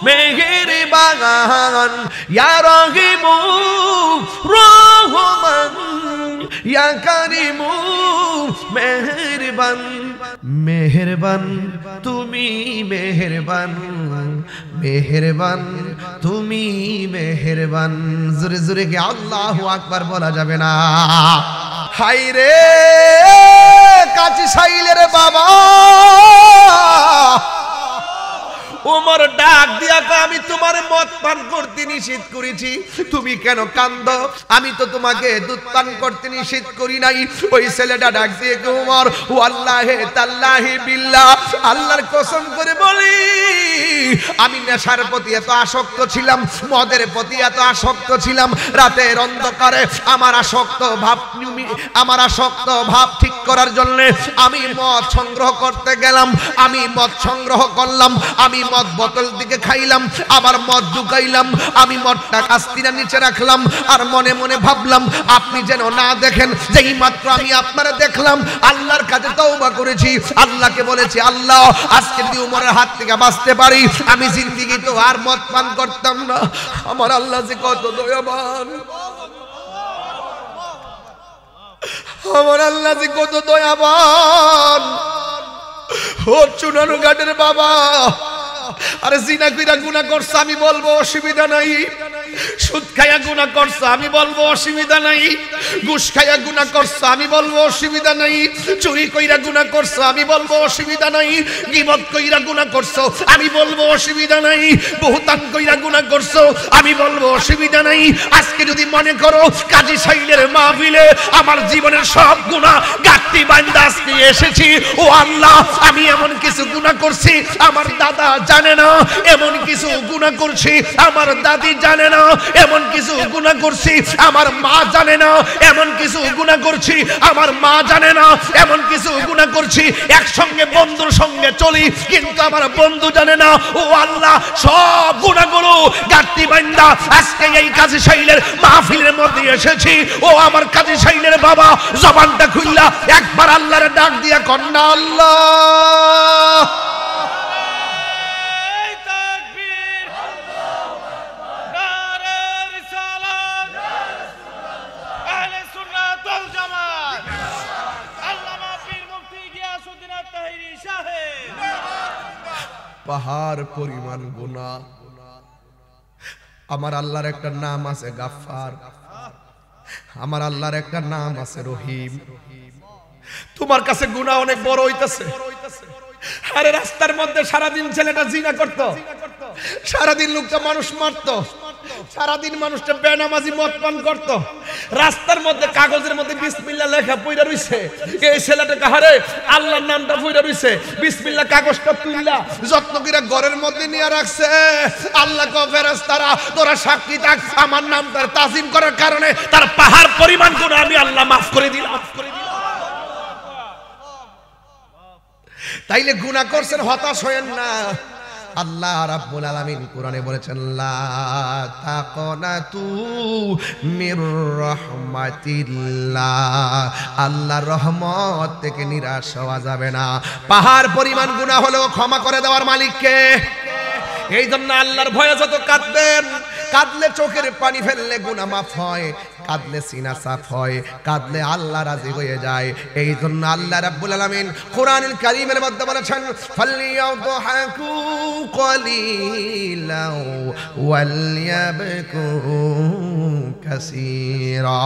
মেহেরবান ইয়া রহিমু রহমান ইয়া কারিমু মেহেরবান মেহেরবান তুমি মেহেরবান মেহেরবান তুমি মেহেরবান জোরে জোরে কি আল্লাহু আকবার বলা যাবে না হায় রে কাজী সাইলের বাবা ওমর ডাক দিয়া আমি তোমার মদ পান করতে নিষেধ করেছি তুমি কেন কান্দো আমি তো তোমাকে দুধ পান করতে নিষেধ করি নাই ওই ছেলেটা ডাক দিয়ে ওমর ওয়াল্লাহি তাল্লাহি বিল্লাহ আল্লাহর কসম করে বলি আমি নেশার প্রতি এত আসক্ত ছিলাম মদের প্রতি এত আসক্ত ছিলাম রাতের অন্ধকারে আমার আসক্ত ভাব ঠিক করার জন্য আমি মদ সংগ্রহ করতে গেলাম আমি মদ সংগ্রহ করলাম আমি মদ বোতল দিকে খাইলাম আবার মদ ঢুকাইলাম আমি মদটা কাস্তির নিচে রাখলাম আর মনে মনে ভাবলাম আপনি যেন না দেখেন যেই মাত্র আমি আপনারা দেখলাম আল্লাহর কাছে তওবা করেছি আল্লাহকে বলেছি আল্লাহ আজকে যদি উমরের হাত থেকে বাঁচতে পারি আমি জিন্দেগি তো আর মদ পান করতাম না আমার আল্লাহ যে কত দয়াবান আমার আল্লাহ যে কত দয়াবান ও চুনারু ঘাটের বাবা আরে জিনা কইরা গুনাহ করছ আমি বলবো অসুবিধা নাই সুদ খায়া গুনাহ করছ আমি বলবো অসুবিধা নাই ঘুষ খায়া গুনাহ করছ আমি বলবো অসুবিধা নাই চুরি কইরা গুনাহ করছ আমি বলবো অসুবিধা নাই গীবত কইরা গুনাহ করছ আমি বলবো অসুবিধা নাই বহুতান কইরা গুনাহ করছ আমি বলবো অসুবিধা নাই আজকে যদি মনে করো কাজী সাইলের মাহফিলে আমার জীবনের সব গুনাহ গাঁটটি বান্দা আজকে এসেছি ও আল্লাহ আমি এমন কিছু গুনাহ করছি আমার দাদা জানে না এমন কিছু গুনাহ করছি আমার দাদি জানে না এমন কিছু গুনাহ করছি আমার মা জানে না এমন কিছু গুনাহ করছি আমার মা জানে না এমন কিছু গুনাহ করছি একসঙ্গে বন্ধুর সঙ্গে চলি কিন্তু আমার বন্ধু জানে না ও আল্লাহ সব গুনাহগুলো গাঁটটি বান্দা আজকে এই কাজী সাইলের মাহফিলের মধ্যে এসেছি ও আমার কাজী সাইলের বাবা জবানটা খুললা একবার আল্লাহর ডাক দিয়া কন্যা আল্লাহ পাহাড় পরিমাণ গুনাহ আমার আল্লাহর একটা নাম আছে গাফফার আমার আল্লাহর একটা নাম আছে রহিম তোমার কাছে গুনাহ অনেক বড় হইতাছে আরে রাস্তার মধ্যে সারাদিন ছেলেটা জিনা করত সারাদিন লোকটা মানুষ মারতো সারাদিন মানুষটা বেনামাজি মদ পান করত রাস্তার মধ্যে কাগজের মধ্যে বিসমিল্লাহ লেখা পইরা রইছে এই ছেলেটা কাহারে আল্লাহর নামটা পইরা রইছে বিসমিল্লাহ কাগজটা তুইলা যত্ন করে ঘরের মধ্যে নিয়ে রাখছে আল্লাহ কো ফেরেশতারা তোরা সাক্ষী থাক আমার নামটার তাজিম করার কারণে তার পাহাড় পরিমাণ গুনাহ আমি আল্লাহ maaf করে দিলাম তাইলে গুনাহ করছেন হতাশ হয়েন না আল্লাহ রাব্বুল আলামিন কোরআনে বলেছেন লা তাকনাতু মির রাহমাতিল্লাহ আল্লাহর রহমত থেকে নিরাশ হওয়া যাবে না পাহাড় পরিমাণ গুনাহ হলেও ক্ষমা করে দেওয়ার মালিক কে এই জন্য আল্লাহর ভয়ে যত কাঁদবেন কাঁদলে চোখের পানি ফেললে গুনাহ মাফ হয় কাঁদলে সিনা সাফ হয় কাঁদলে আল্লাহ রাজি হয়ে যায় এই জন্য আল্লাহ রাব্বুল আলামিন কোরআনুল কারীমের মধ্যে বলেছেন ফালইয়াদহাকু কলিলাও ওয়ালইয়াবকু কাসীরা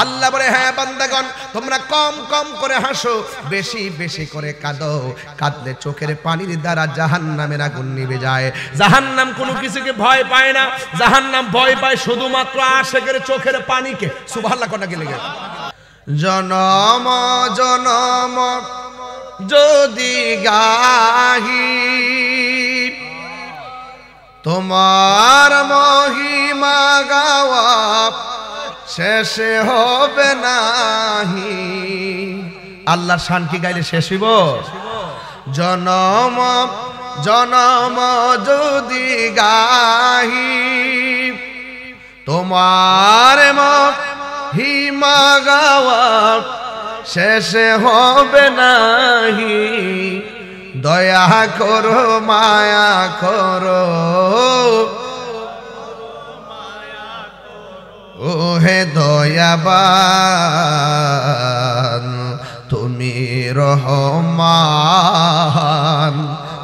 আল্লাহ বলে হ্যাঁ বান্দাগণ তোমরা কম কম করে হাসো বেশি বেশি করে কাঁদো কাঁদলে চোখের পানির দ্বারা জাহান্নামের আগুন নিভে যায় জাহান্নাম কোনো কিছুকে ভয় পায় না জাহান্নাম ভয় পায় শুধুমাত্র আশিকের চোখের পানিকে সুবহানাল্লাহ কোনটা কি লাগে জনম জনম যদি গাহি তোমার মহিমা গাওয়া শেষ হবে নাহি আল্লাহর শান কি গাইলে শেষ হইব জনম জনম যদি গাহি তোমার মহিমা গাওয়া শেষ হবে নাহি দয়া করো মায়া করো ও হে দয়াবান তুমি রহমান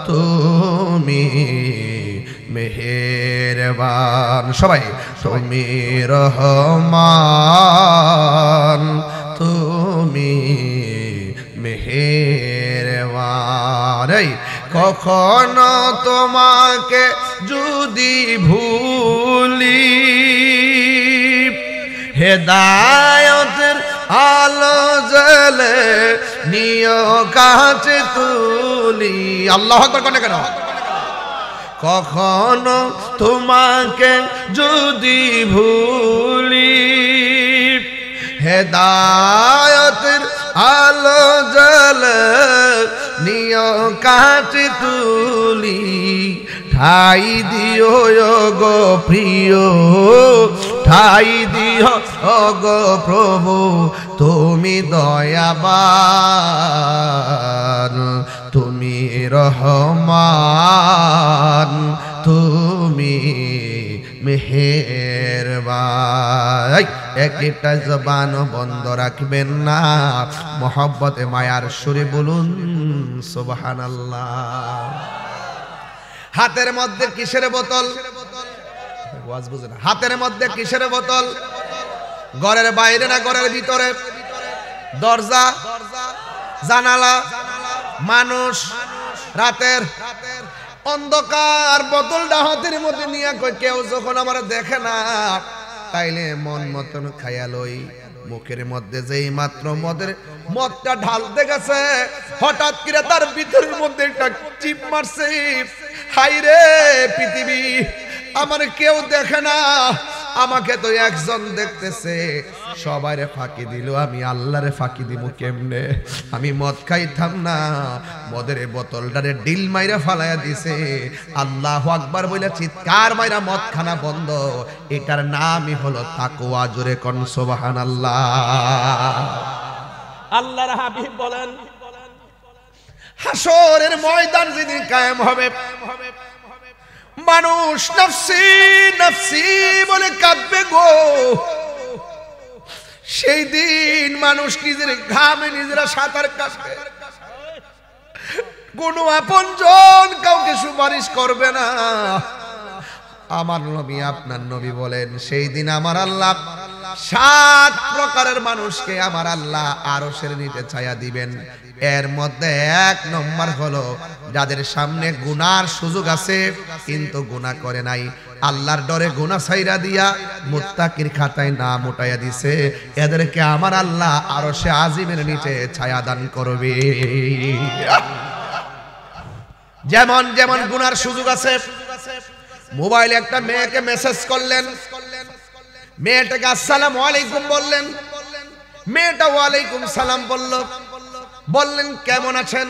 তুমি মেহেরবান সবাই তুমি রহমান তুমি মেহেরবান কখনো তোমাকে যদি ভুলি হেদায়েতের আলো জ্বলে নিয় কাছে তুলি আল্লাহু আকবার কোন কেন কখনো তোমাকে যদি ভুলি হেদায়েতের আলো জ্বলে নিয় কাছে তুলি ঠাই দিও গো প্রিয় ঠাই দিও গো প্রভু তুমি দয়াবান তুমি রহমান তুমি মেহেরবান একটা জবান বন্ধ রাখবেন না মহব্বতে মায়ার সুরে বলুন সুবহানাল্লাহ হাতের মধ্যে কিসের বোতল ওয়াজ বুঝে না হাতের মধ্যে কিসের বোতল ঘরের বাইরে না ঘরের ভিতরে দরজা জানালা মানুষ রাতের অন্ধকার বোতলটা হাতের মধ্যে নিয়ে কই কেউ যখন আমার দেখে না তাইলে মন মতন খাইয়া লই মুখের মধ্যে যেই মাত্র মদটা ঢালতে গেছে হঠাৎ করে তার ভিতরের মধ্যে একটা চিপ মারছে হাই রে পৃথিবী আমার কেউ দেখে না আমাকে তো একজন দেখতেছে সবাইরে ফাঁকি দিল আমি আল্লাহরে ফাঁকি দিব কেমনে আমি মদ খাইতাম না মদের বোতলটারে ডিল মাইরা ফালাইয়া দিছে আল্লাহু আকবার বলে চিৎকার মাইরা মদ খানা বন্ধ এটার নামই হলো তাকওয়া জোরে কোন সুবহানাল্লাহ আল্লাহর হাবিব বলেন হাসরের ময়দান যেদিন কায়েম হবে মানুষ নফসি নফসি বলে কাঁদবে গো সেই দিন মানুষ নিজের ঘামে নিজেরা সাঁতার কাটবে কোন আপনজন কাউকে সুপারিশ করবে না আমার নবী আপনার নবী বলেন সেই দিন আমার আল্লাহ 7 প্রকারের মানুষকে আমার আল্লাহ আরশের নিচে ছায়া দিবেন এর মধ্যে 1 নম্বর হলো যাদের সামনে গুনার সুযোগ আছে কিন্তু গুনাহ করে নাই আল্লাহর ডরে গুনাহ ছাইরা দিয়া মুত্তাকির খাতায় নাম উঠাইয়া দিছে এদেরকে আমার আল্লাহ আরশে আজিমের নিচে ছায়া দান করবে যেমন যেমন গুনার সুযোগ আছে মোবাইলে একটা মেয়েকে মেসেজ করলেন মেয়েটাকে আসসালামু আলাইকুম বললেন মেয়েটা ওয়ালাইকুম সালাম বলল বললেন কেমন আছেন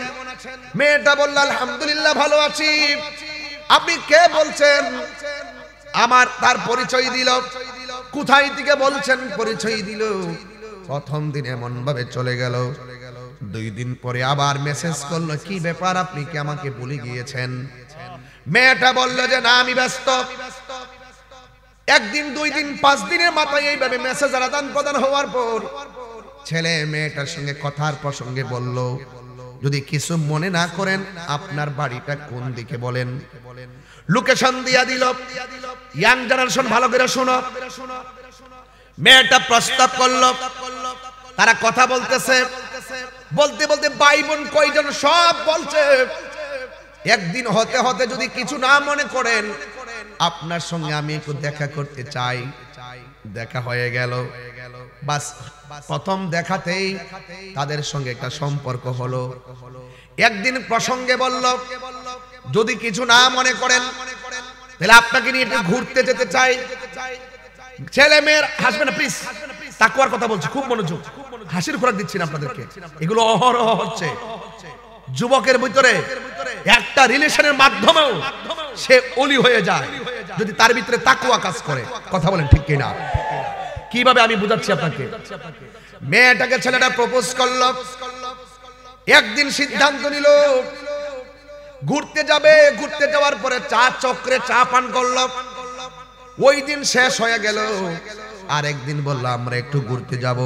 মেয়েটা বলল আলহামদুলিল্লাহ ভালো আছি আপনি কে বলছেন আমার তার পরিচয় দিল কোথায় থেকে বলছেন পরিচয় দিল প্রথম দিন এমন ভাবে চলে গেল 2 দিন পরে আবার মেসেজ করলো কি ব্যাপার আপনি কি আমাকে ভুলে গিয়েছেন মেয়েটা বলল যে না আমি ব্যস্ত একদিন 2 দিন 5 দিনের মাথায় এইভাবে মেসেজ আদান প্রদান হওয়ার পর ছেলে মেয়েটার সঙ্গে কথার প্রসঙ্গে বলল যদি কিছু মনে না করেন আপনার বাড়িটা কোন দিকে বলেন লোকেশন দিয়া দিল ইয়াং জেনারেশন ভালো করে শোনো মেয়েটা প্রস্তাব করলো তারা কথা বলতেছে বলতে বলতে ভাই বোন কয়জন সব বলছে একদিন হতে হতে যদি কিছু না মনে করেন আপনার সঙ্গে আমি একটু দেখা করতে চাই দেখা হয়ে গেল বাস প্রথম দেখাতেই তাদের সঙ্গে একটা সম্পর্ক হলো একদিন প্রসঙ্গে বলল যদি কিছু না মনে করেন তাহলে আপনাকে নিয়ে একটু ঘুরতে যেতে চাই ছেলে মেয়ের হাসবেন না প্লিজ তাকওয়ার কথা বলছি খুব মনোযোগ হাসির খোরাক দিচ্ছি না আপনাদেরকে এগুলো অহরহ হচ্ছে যুবকের ভিতরে একটা রিলেশনের মাধ্যমেও সে ওলি হয়ে যায় যদি তার ভিতরে তাকওয়া কাজ করে কথা বলেন ঠিক কিনা কিভাবে আমি বুঝাচ্ছি আপনাকে মেয়েটাকে ছেলেটা প্রপোজ করলো একদিন সিদ্ধান্ত নিল ঘুরতে যাবে, ঘুরতে যাওয়ার পরে চা চক্রে চা পান করলো, ওই দিন শেষ হয়ে গেল। আরেকদিন বললো আমরা একটু ঘুরতে যাব।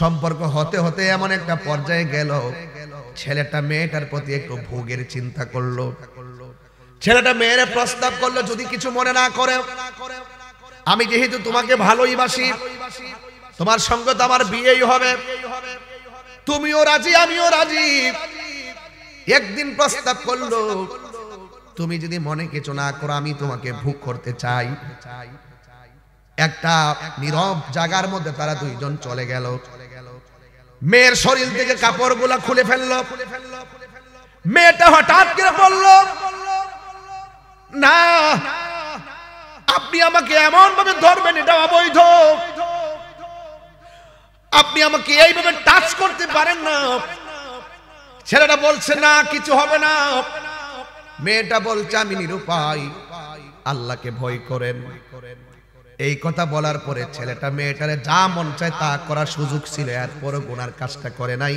সম্পর্ক হতে হতে এমন একটা পর্যায়ে গেল, ছেলেটা মেয়েটার প্রতি একটু ভোগের চিন্তা করলো। ছেলেটা মেয়ের প্রস্তাব করলো, যদি কিছু মনে না করে, আমি যেহেতু তোমাকে ভালোই বাসি, তোমার সঙ্গে তো আমার বিয়েই হবে, তুমিও রাজি আমিও রাজি। একদিন প্রস্তাব করলো, তুমি যদি মনে কিছু না করো, আমি তোমাকে ভোগ করতে চাই। একটা নীরব জায়গার মধ্যে তারা দুইজন চলে গেল। মেয়ের শরীর থেকে কাপড়গুলা খুলে ফেললো। মেয়েটা হঠাৎ করে বলল, না, আপনি আমাকে এমন ভাবে ধরবেন, এটা অবৈধ। আপনি আমাকে এইভাবে টাচ করতে পারেন না। ছেলেটা বলছে, না কিছু হবে না। মেয়েটা বলছে, আমি নিরুপায়, আল্লাহকে ভয় করেন। এই কথা বলার পরে ছেলেটা মেয়েটারে যা মন চায় তা করার সুযোগ ছিল, এরপর গুনার কাজটা করে নাই।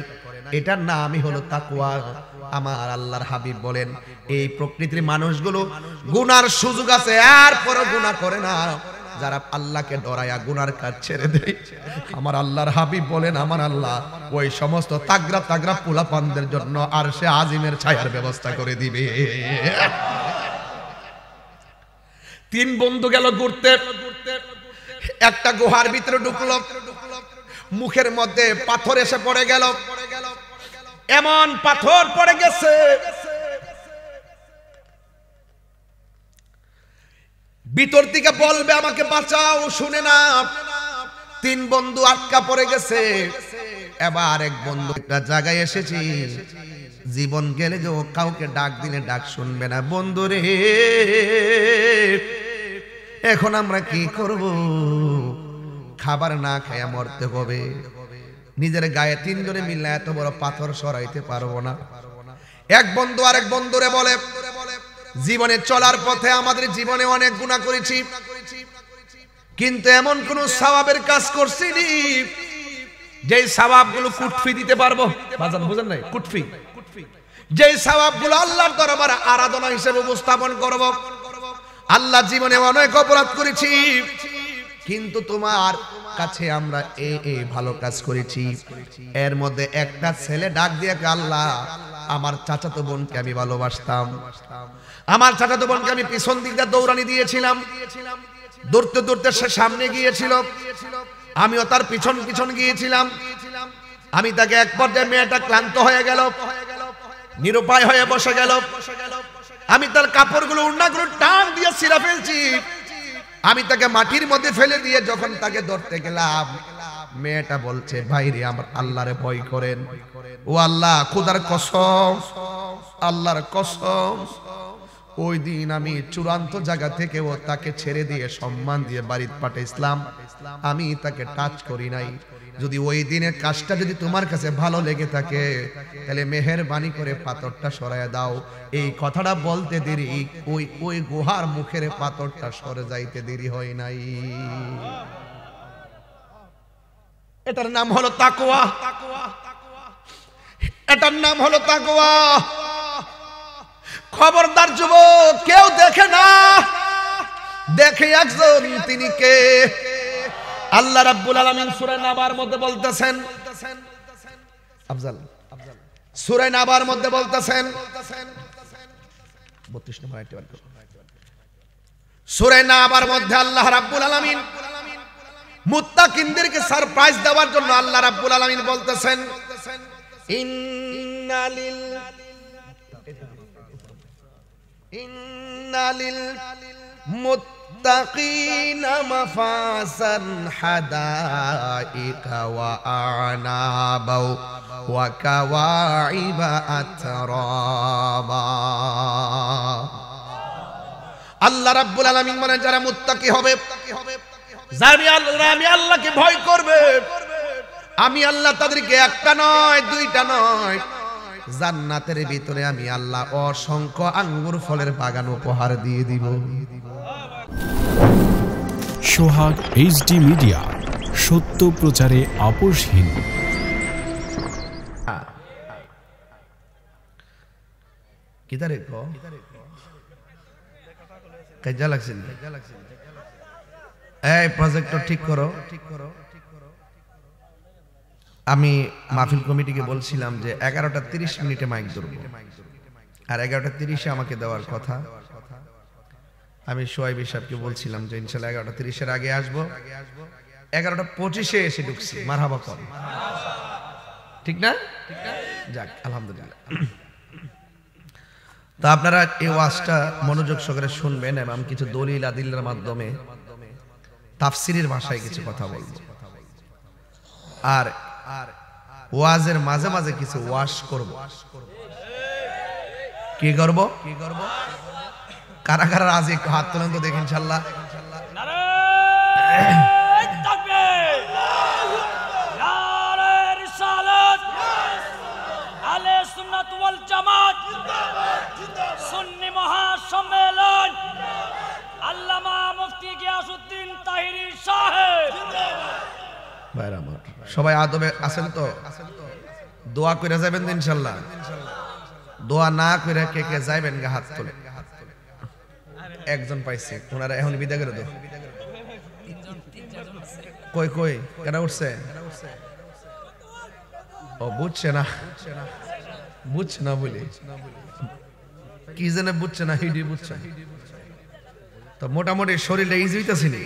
এটার নামই হলো তাকওয়া। আমার আল্লাহর হাবিব বলেন, এই প্রকৃতির মানুষগুলো গুনার সুযোগ আছে, এরপর গুনাহ করে না। যারা আল্লাহকে ডরায়া গুনার কাজ ছেড়ে দেয়, আমার আল্লাহর হাবিব বলেন, আমার আল্লাহ ওই সমস্ত তাগরা তাগরা পোলাপানদের জন্য আরশে আজিমের ছায়ার ব্যবস্থা করে দিবে। তিন বন্ধু গেল ঘুরতে। একটা গুহার ভিতরে ঢুকলো, মুখের মধ্যে পাথর এসে পড়ে গেল। এমন পাথর পড়ে গেছে, ভিতর থেকে বলবে আমাকে বাঁচাও, শুনে না। তিন বন্ধু আটকা পড়ে গেছে। এবার এক বন্ধু, একটা জায়গায় এসেছি, জীবন গেলে যে ও কাউকে ডাক দিলে ডাক শুনবে না। বন্ধু রে, এখন আমরা কি করব? খাবার না খায়া মরতে হবে। নিজের গায়ে তিনজনে মিলে এত বড় পাথর সরাইতে পারবো না। এক বন্ধু আরেক বন্ধুরে বলে, জীবনে চলার পথে আমাদের জীবনে অনেক গুনাহ করেছি, কিন্তু এমন কোন সওয়াবের কাজ করছি নি যে সওয়াবগুলো কুটফি দিতে পারবো। বাজান বুঝেন নাই? কুটফি, যে সওয়াবগুলো আল্লাহর দরবারে আরাধনা হিসেবে উপস্থাপন করব। আল্লাহ, জীবনে অনেক অপরাধ করেছি, কিন্তু তোমার কাছে আমরা এই ভালো কাজ করেছি। এর মধ্যে একটা ছেলে ডাক দিয়ে, আল্লাহ, আমার চাচাতো বোনকে আমি ভালোবাসতাম, আমার চাচাতো বোনকে আমি পিছন দিক দিয়ে দৌড়ানি দিয়েছিলাম, দৌড়তে দৌড়তে সে সামনে গিয়েছিল, আমিও তার পিছন পিছন গিয়েছিলাম। আমি তাকে এক পর্যায়ে, মেয়েটা ক্লান্ত হয়ে গেল, নিরুপায় হয়ে বসে গেল। আমি তার কাপড়গুলো, উড়নাগুলো টান দিয়ে ছিঁড়ে ফেলছি। আমি তাকে মাটির মধ্যে ফেলে দিয়ে যখন তাকে ধরতে গেলাম, মেয়েটা বলছে, ভাইরে, আমার আল্লাহরে ভয় করেন। ও আল্লাহ, খোদার কসম, আল্লাহর কসম, ওই দিন আমি চূড়ান্ত জায়গা থেকে ও তাকে ছেড়ে দিয়ে সম্মান দিয়ে বাড়িতে পাঠাইছিলাম, আমি তাকে টাচ করি নাই। যদি ওই দিনের কাজটা যদি তোমার কাছে ভালো লেগে থাকে, তাহলে মেহেরবানি করে পাথরটা সরায় দাও। এই কথাটা বলতে দেরি, ওই গুহার মুখের পাথরটা সরে যাইতে দেরি হয় নাই। এটার নাম হলো তাকওয়া। এটার নাম হলো তাকওয়া। খবরদার যুবক, কেউ দেখে না, দেখে একজন, তিনি কে? আল্লাহ রাব্বুল আলামিন সূরা নাবার মধ্যে বলতেছেন, আফজাল সূরা নাবার মধ্যে বলতেছেন, 32 নম্বর আয়াতে বলতেছেন, সূরা নাবার মধ্যে আল্লাহ রাব্বুল আলামিন মুত্তাকিনদেরকে সারপ্রাইজ দেওয়ার জন্য আল্লাহ রাব্বুল আলামিন বলতেছেন, ইন্নালিল মুত্তাকিনা মাফাসান হাদাইকা ওয়া আনাবা ওয়া কাওয়াইবা আতরাবা। আল্লাহ রাব্বুল আলামিন বলেন, যারা মুত্তাকি হবে, আমি আল্লাহকে ভয় করবে, আমি আল্লাহ তাদেরকে একটা নয়, দুইটা নয়, জান্নাতের ভিতরে আমি আল্লাহ অসংখ্য আঙ্গুর ফলের বাগান উপহার দিয়ে দিব। সোহাগ এইচডি মিডিয়া, সত্য প্রচারে আপোষহীন। কি তারিখ কাজা লাগছে এই প্রজেক্টর ঠিক করো। আমি মাহফিল কমিটিকে বলছিলাম যে 11:30 মাইক ধরবো, আর 11:30 আমাকে দেওয়ার কথা। আমি সোয়াইব সাহেবকে বলছিলাম যে ইনশাআল্লাহ 11:30 আগে আসবো। 11:25 এসে ঢুকছি। মারহাবা কর, ঠিক না? যাক, আলহামদুলিল্লাহ। তা আপনারা এই ওয়াজটা মনোযোগ সহকারে শুনবেন এবং কিছু দলিল আদিলের মাধ্যমে তাফসিরের ভাষায় কিছু কথা বলবো। আর ওয়াজের মাঝে মাঝে কিছু ওয়াশ করব। কি করব? কারা কারা আজ একটু হাত তোলেন তো দেখি ইনশাআল্লাহ। সুন্নি মহাসম্মেলন আল্লামা মুফতি গিয়াসউদ্দিন তাহিরি সাহেব। ভাইরা আমার সবাই আদবে আছেন তো? দোয়া করে যাবেন ইনশাআল্লাহ। দোয়া না করে কে কে যাবেন গা হাত তোলে। একজন পাইছে, ওনারা এখন বিদায় করে দাও। কই কই কেন উঠছে? ও বুঝছে না, বুঝছে না বলে কি জানে, বুঝছে না, হিডি বুঝছে। তো মোটামুটি শরীরটা ইজি হইতাছে নি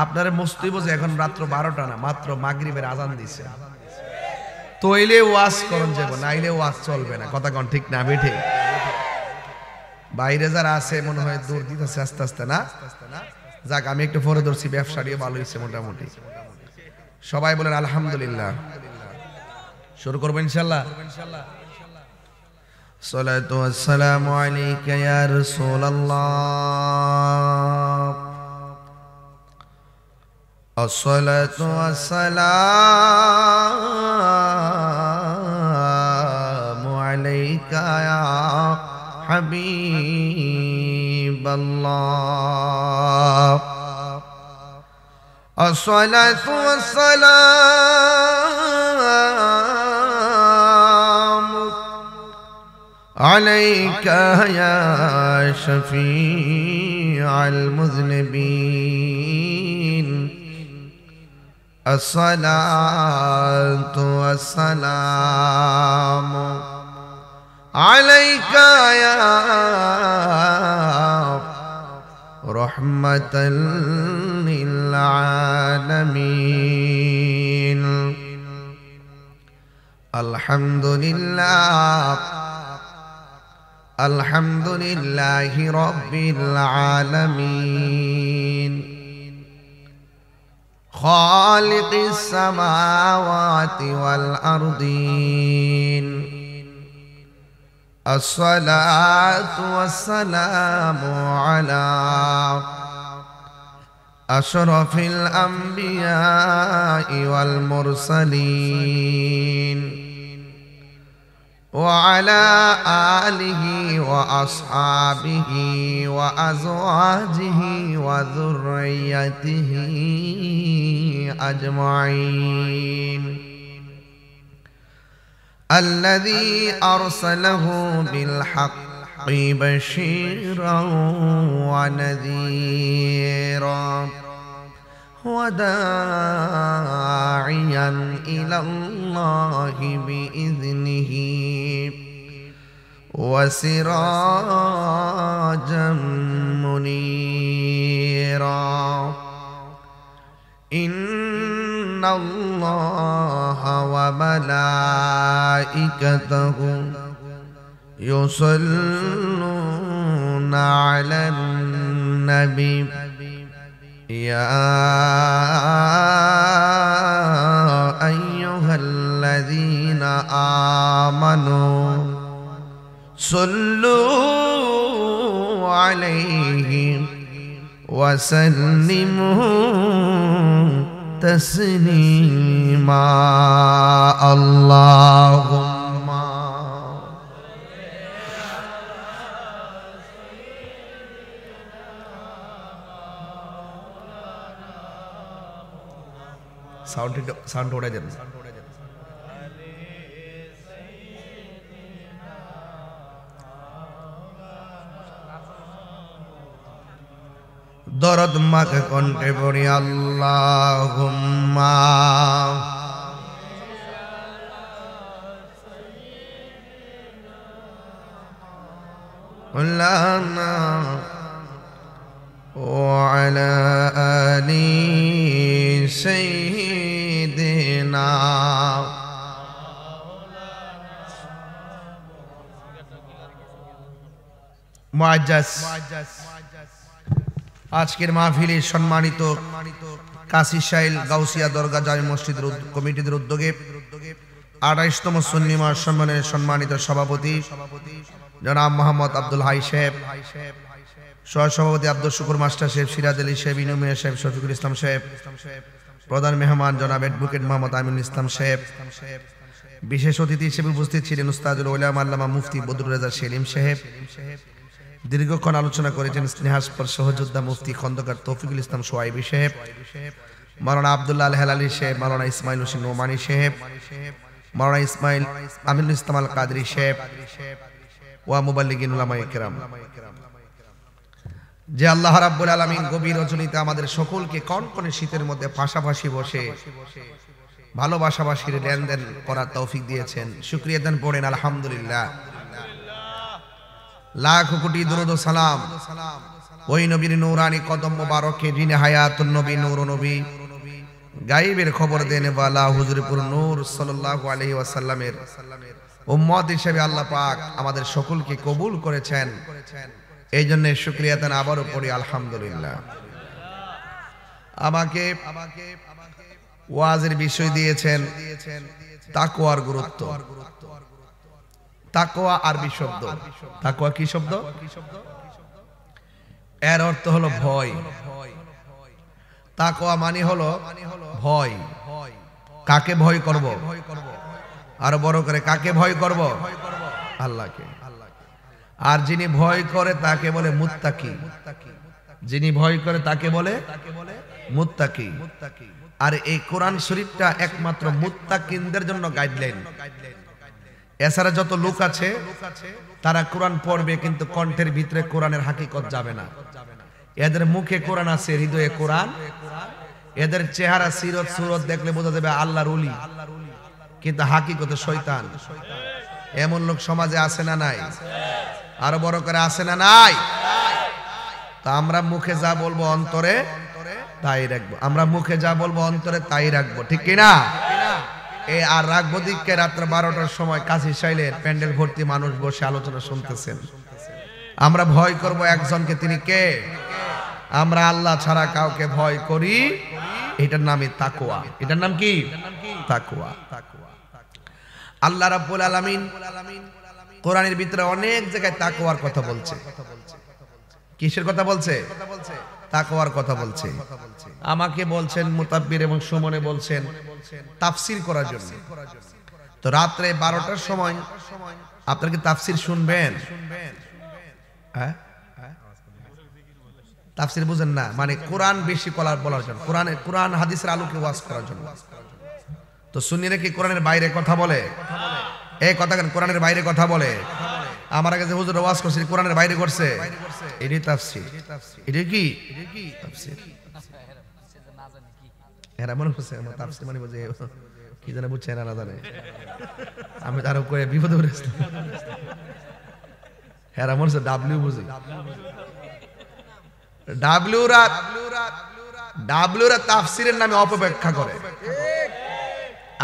আপনারে মস্তি বোঝে। এখন রাত্র 12টা না, মাত্র মাগরিবের আজান দিছে। তইলে ওয়াজ করন যাব, নাইলে ওয়াজ চলবে না। কথা কোন ঠিক না বেঠে? বাইরে যারা আছে মনে হয় দূর দিতেছে আস্তে আস্তে না? যাক, আমি একটু পরে ধরছি, ব্যবসাটিও ভালো হয়েছে মোটামুটি। সবাই বলেন আলহামদুলিল্লাহ। শুরু করবো ইনশাআল্লাহ। সালাতু ওয়াসসালামু আলাইকা ইয়া রাসূলুল্লাহ। আসসালাতু ওয়াসসালামু আলাইকা ইয়া হাবিবাল্লাহ। আসসালাতু ওয়াসসালামু আলাইকা ইয়া শাফিআল মুযনিবিন। আসসালাতু ওয়াসসালামু আলাইকা ইয়া রাহমাতাল লিল আলামিন। আলহামদুলিল্লাহ, আলহামদুলিল্লাহি রাব্বিল আলামিন। খালিকিস সামাওয়াতি ওয়াল আরদিন। আসসালাতু ওয়াসসালামু আলা আশরাফিল আমবিয়াই ওয়াল মুরসালিন ওয়া আলা আলিহি ওয়া আসহাবিহি ওয়া আজওয়াজিহি ওয়া যুররিয়াতিহি আজমাইন। الذي أرسله بالحق بشيرا ونذيرا وداعيا إلى الله بإذنه وسراجا منيرا. إن الله وملائكته يصلون على النبي يا أيها الذين آمنوا صلوا عليه وسلموا تسليما. اللهم সাউন্ড ওড়ে যাবে। দরদ মাকে কণ্ঠে পড়ি আল্লাহুম্মা লানা ওয়া আলা আলি সাইয়্যিদিনা মুআজ্জাজ। আজকের মাহফিলে সম্মানিত কাশিশাইল গাউসিয়া দরগা জামে মসজিদ কমিটির উদ্যোগে 28তম সুন্নি মহাসম্মেলনের সম্মানিত সভাপতি জনাব মোহাম্মদ আব্দুল হাই সাহেব, সহসভাপতি আব্দুল শুকুর মাস্টার সাহেব, সিরাজ আলী সাহেব, ইনু মিয়া সাহেব, শফিকুল ইসলাম সাহেব, প্রধান মেহমান জনাব অ্যাডভোকেট মোহাম্মদ আমিনুল ইসলাম সাহেব, বিশেষ অতিথি হিসেবে উপস্থিত ছিলেন উস্তাদুল উলামা আল্লামা মুফতি বদরুল রেজা সেলিম সাহেব। দীর্ঘক্ষণ আলোচনা করেছেন স্নেহাস্পর সহযোদ্ধা মুফতি খন্দকার তৌফিকুল ইসলাম সোয়াইবি সাহেব, মাওলানা আব্দুল্লাহ আল হেলালি সাহেব, মাওলানা ইসমাইল হোসেন নোমানী সাহেব, মাওলানা ইসমাইল আমিনুল ইসলাম আল কাদরি সাহেব ওয়া মুবাল্লিগিন উলামায়ে কেরাম। যে আল্লাহ রাব্বুল আলামিন গভীর রজনীতে আমাদের সকলকে কনকনে শীতের মধ্যে পাশাপাশি বসে ভালোবাসাবাসীর লেনদেন করার তৌফিক দিয়েছেন, শুকরিয়া দেন, পড়েন আলহামদুলিল্লাহ। লাখ কোটি দরুদ ও সালাম ওই নবীর নূরানি কদম মোবারকে যিনি হায়াতুন নবী নূর নবী গায়েবের খবর দেন ওয়ালা হুজুরপুর নূর সাল্লাল্লাহু আলাইহি ওয়াসাল্লামের উম্মত হিসেবে আল্লাহ পাক আমাদের সকলকে কবুল করেছেন, এই জন্য শুকরিয়া দেন, আবারও পড়ি আলহামদুলিল্লাহ। আমাকে ওয়াজের বিষয় দিয়েছেন তাকওয়ার গুরুত্ব। তাকওয়া আরবি শব্দ। তাকওয়া কি শব্দ? এর অর্থ হলো ভয়। তাকওয়া মানে হলো ভয়। কাকে ভয় করব? আর বড় করে কাকে ভয় করব? আল্লাহকে। আর যিনি ভয় করে তাকে বলে মুত্তাকি। যিনি ভয় করে তাকে বলে মুত্তাকি। আর এই কোরআন শরীফটা একমাত্র মুত্তাকিনদের জন্য গাইডলাইন। এছাড়া যত লোক আছে তারা কোরআন পড়বে কিন্তু কণ্ঠের ভিতরে কোরআনের হাকিকত যাবে না। এদের মুখে কোরআন আছে, হৃদয়ে কোরআন। এদের চেহারা সিরত সুরত দেখলে বোঝা যাবে আল্লাহর ওলি, কিন্তু হাকিকতে শয়তান। এমন লোক সমাজে আছে না নাই? আরো বড় করে আছে না নাই? তা আমরা মুখে যা বলবো অন্তরে তাই রাখবো। আমরা মুখে যা বলবো অন্তরে তাই রাখবো, ঠিক কিনা? এই আর রাখবো দিককে রাত্র 12টার সময় কাশিশাইলের প্যান্ডেল ভর্তি মানুষ বসে আলোচনা শুনতেছেন। আমরা ভয় করব একজনকে, তিনি কে? আমরা আল্লাহ ছাড়া কাউকে ভয় করি, এটার নামই তাকওয়া। এটার নাম কি? তাকওয়া। আল্লাহ রাব্বুল আলামিন কোরআনের ভিতরে অনেক জায়গায় তাকওয়ার কথা বলছে। কিসের কথা বলছে? তাকওয়ার কথা বলছে। আমাকে বলছেন মুতাব্বির এবং সুমনে বলছেন তাফসীর করার জন্য। তো রাত্রে 12টার সময় আপনারা কি তাফসীর শুনবেন? হ্যাঁ, তাফসীর বুঝেন না? মানে কোরআন বেশি বলার জন্য, কোরআন হাদিসের আলোকে ওয়াজ করার জন্য। তো সুন্নিরা কি কোরআনের বাইরে কথা বলে? এই কথা কেন কোরআনের বাইরে কথা বলে? আমার কাছে হুজুর ওয়াজ করছে, কোরআনের বাইরে করছে, এটাই তাফসীর। এটা কি তাফসীর? এরা মনে করছে তাফসীর মানে বুঝে কি জানে, বুঝছে না জানে। আমি তারও করে বিপদে পড়েছি। এরা মনে হচ্ছে ডাব্লিউ বুঝি। ডাব্লিউরা তাফসীরের নামে অপব্যাখ্যা করে,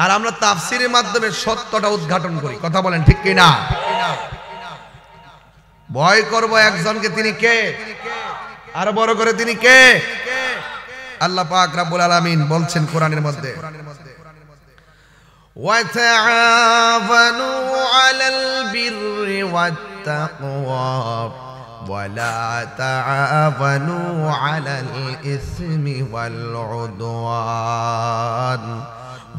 আর আমরা তাফসীরের মাধ্যমে সত্যটা উদ্ঘাটন করি। কথা বলেন ঠিক কি না? ভয় করব একজনকে, তিনি কে? আর বড় করে তিনি কে? আল্লাহ পাক রব্বুল আলামিন বলছেন কোরআনের মধ্যে, ওয়া তাআওয়ানু আলাল বিররি ওয়াত তাকওয়া ওয়া লা তাআওয়ানু আলাল ইসমি ওয়াল উদওয়ান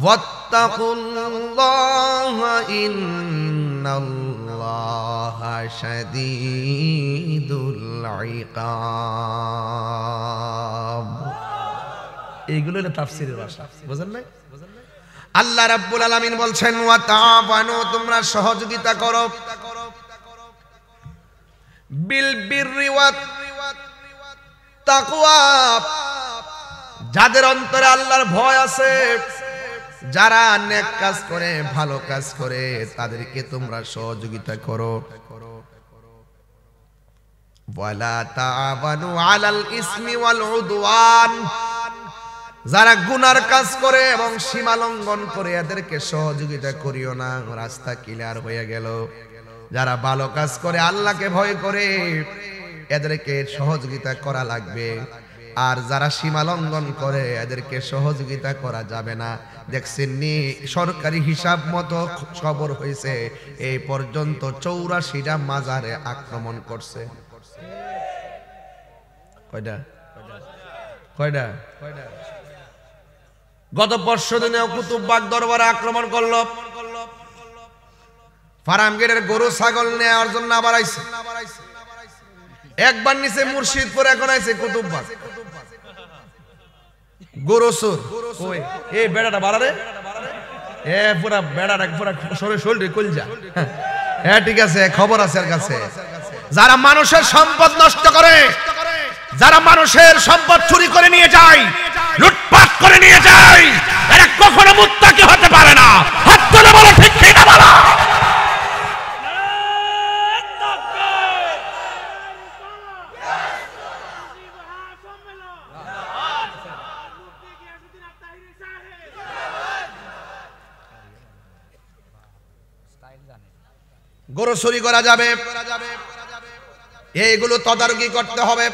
ওয়াত্তাকুল্লাহা ইন্নাল্লাহা শাদীদুল ইকাব। এইগুলো হলো তাফসীরের ভাষা, বুঝেন না? আল্লাহ রাব্বুল আলামিন বলছেন ওয়া তাআওয়ানু, তোমরা সহযোগিতা করো, বিল বিররি তাকওয়া, যাদের অন্তরে আল্লাহর ভয় আছে, যারা নেক কাজ করে, ভালো কাজ করে, তাদেরকে তোমরা সহযোগিতা করো। ওয়ালা তাআবানু আলাল ইসমি ওয়াল উদওয়ান, যারা গুনার কাজ করে এবং সীমা লঙ্ঘন করে এদেরকে সহযোগিতা করিও না। রাস্তা ক্লিয়ার হয়ে গেল। যারা ভালো কাজ করে, আল্লাহকে ভয় করে, এদেরকে সহযোগিতা করা লাগবে। আর যারা সীমা লঙ্ঘন করে এদেরকে সহযোগিতা করা যাবে না। দেখছেন নি, সরকারি হিসাব মতো খবর হয়েছে এই পর্যন্ত 84টা মাজারে আক্রমণ করছে। কয়টা? গত পরশু দিনেও কুতুববাগ দরবারে আক্রমণ করলো। ফার্মগেটের গরু ছাগল নেওয়ার জন্য আবার আইছে। একবার নিচে মুর্শিদপুর, এখন আইছে কুতুববাগ। গরু চোর কই? এই বেড়াটা বাড়ারে, এ পুরা বেড়াটা পুরা শরীর কলজা। হ্যাঁ ঠিক আছে, খবর আছে এর কাছে। যারা মানুষের সম্পদ নষ্ট করে, যারা মানুষের সম্পদ চুরি করে নিয়ে যায়, লুটপাট করে নিয়ে যায়, এরা কখনো মুত্তাকি হতে পারে না। হাত তুলে বলো ঠিক কি না বলো। গরু চুরি করা যাবে, এইগুলো তদারকি করতে হবে।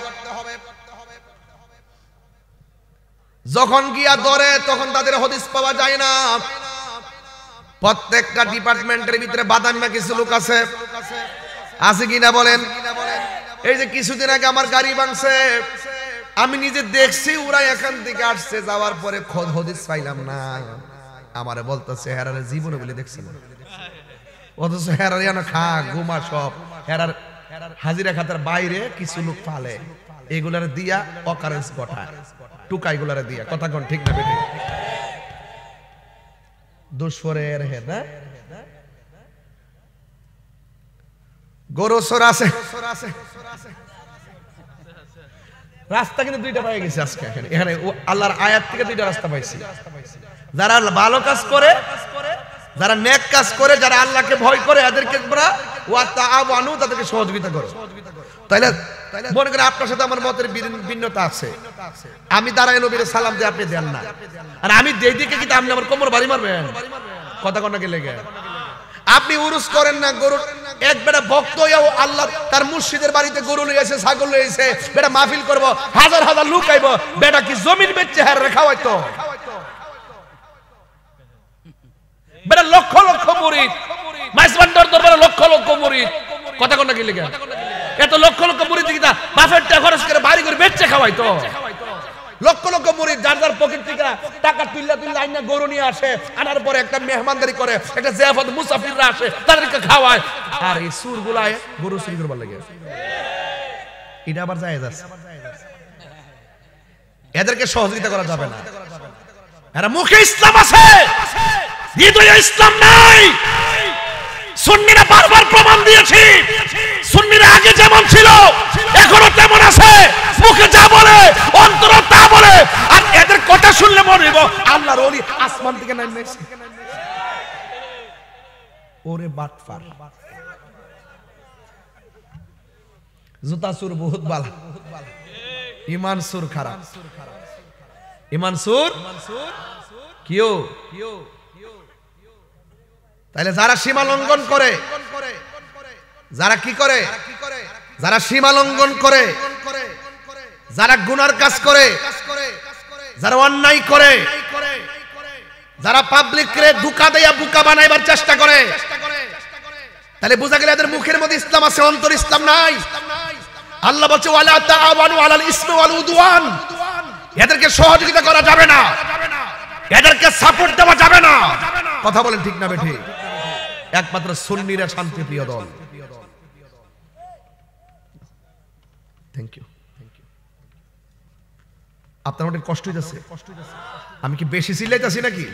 যখন গিয়া ধরে তখন তাদের হদিস পাওয়া যায় না। প্রত্যেকটা ডিপার্টমেন্টের ভিতরে বাদামি কিছু লোক আছে, আছে কিনা বলেন? এই যে কিছুদিন আগে আমার গাড়ি ভাঙছে, আমি নিজে দেখছি, ওরা এখান থেকে আসছে, যাওয়ার পরে খোঁজ হদিস পাইলাম না। আমারে বলতেছে হেরারে জীবনে বলে দেখছি না, অথচ হেরার যেন খা ঘুমা সব হেরার হাজিরা খাতার বাইরে কিছু লোক পালে, এগুলার দিয়া অকারেন্স ঘটায়, টুকাইগুলারে দিয়া। কথা কোন ঠিক না বেটে? দুশরের হে না গরু চোর আছে। রাস্তা কিন্তু দুইটা পাই গেছে আজকে এখানে আল্লাহর আয়াত থেকে দুইটা রাস্তা পাইছি। যারা ভালো কাজ করে, যারা নেক কাজ করে, যারা আল্লাহকে ভয় করে, এদেরকে তোমরা ওয়া তাআবানু, তাদেরকে সহযোগিতা করো। তাইলে মনে করেন আপনার সাথে আমার মতের ভিন্নতা আছে, আমি দাঁড়ায় নবীর সালাম দিয়ে আপনি দেন না, আর আমি দেই দিকে কিন্তু আপনি আমার কোমর বাড়ি মারবেন। কথা কন্যাকে লেগে আপনি উরুস করেন না, গরু এক বেটা ভক্ত আল্লাহ তার মুর্শিদের বাড়িতে গরু লইয়াছে, ছাগল লইয়াছে, বেটা মাহফিল করব, হাজার হাজার লোক আইব, বেটা কি জমিন বেচছে হারে খাওয়াইতো? বেটা লক্ষ লক্ষ মুরিদ, মাইজবান্ডার দরবারে লক্ষ লক্ষ মুরিদ। কথা কোন কি লেগে এত লক্ষ লক্ষ মুরিদ কি তা বাফের টাকা খরচ করে বাড়ি করে বেচছে খাওয়াইতো? লক্ষ লক্ষ মুরিদ যার যার পকেট থেকে টাকা তুইলা আইনা গরু নিয়ে আসে, আনার পরে একটা মেহমানদারি করে, একটা জিয়াফত মুসাফিররা আসে, তাদেরকে খাওয়ায়, আর এই সুরগুলায় গরু চুরি করবার লাগে। এটা আবার জায়েজ আছে, এদেরকে সহযোগিতা করা যাবে না। এরা মুখে ইসলাম আছে, হৃদয়ে ইসলাম নাই। সুন্নিরা বারবার প্রমাণ দিয়েছি, সুন্নিরা আগে যেমন ছিল এখনো তেমন আছে, মুখে যা বলে অন্তরে তা বলে। আর এদের কথা শুনলে মনে হইব আল্লাহর ওলি আসমান থেকে নামে এসেছে। ওরে বাটফার, জুতা সুর বহুত বালা, ইমান সুর খারাপ। ইমান সুর কিও? তাহলে যারা সীমা লঙ্ঘন করে, যারা কি করে, যারা সীমা লঙ্ঘন করে, যারা গুনার কাজ করে, যারা অন্যায় করে, যারা পাবলিকরে ধোঁকা দেয়া বোকা বানাইবার চেষ্টা করে, তাহলে বোঝা গেল এদের মুখের মধ্যে ইসলাম আছে, অন্তর ইসলাম নাই। আল্লাহ বলছে ওয়ালা তাআবানু আলাল ইসমি ওয়াল উদওয়ান, এদেরকে সহযোগিতা করা যাবে না, এদেরকে সাপোর্ট দেওয়া যাবে না। কথা বলেন ঠিক না বেঠিক? একমাত্র সুন্নিরা শান্তিপ্রিয় দল। Thank you. আপনার অনেক কষ্ট হইতেছে, আমি কি বেশি চিল্লাইতেছি নাকি?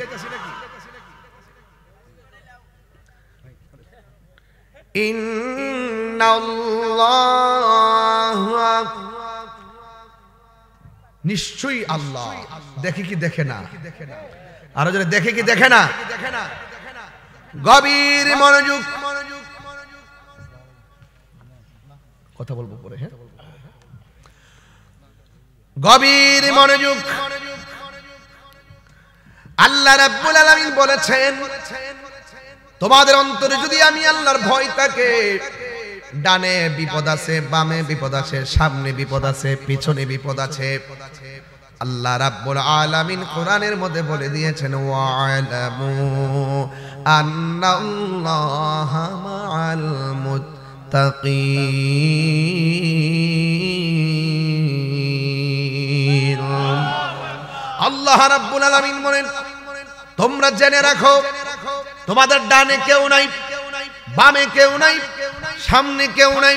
ইন্নাল্লাহ নিশ্চয়ই আল্লাহ দেখে কি দেখে না, আরো যারা দেখে কি দেখে না, গভীর মনোযোগ, কথা বলবো পরে, হ্যাঁ, গভীর মনোযোগ। আল্লাহ রাব্বুল আলামিন বলেছেন, তোমাদের অন্তরে যদি আমি আল্লাহর ভয় থাকে, ডানে বিপদ আছে, বামে বিপদ আছে, সামনে বিপদ আছে, পিছনে বিপদ আছে, আল্লাহ রাব্বুল আলামিন কোরআনের মধ্যে বলে দিয়েছেন, ওয়ালামু আন্নাল্লাহা মাআল মুত্তাকিন। আল্লাহ রাব্বুল আলামিন বলেন, তোমরা জেনে রাখো, তোমাদের ডানে কেউ নাই, বামে কেউ নাই, সামনে কেউ নাই,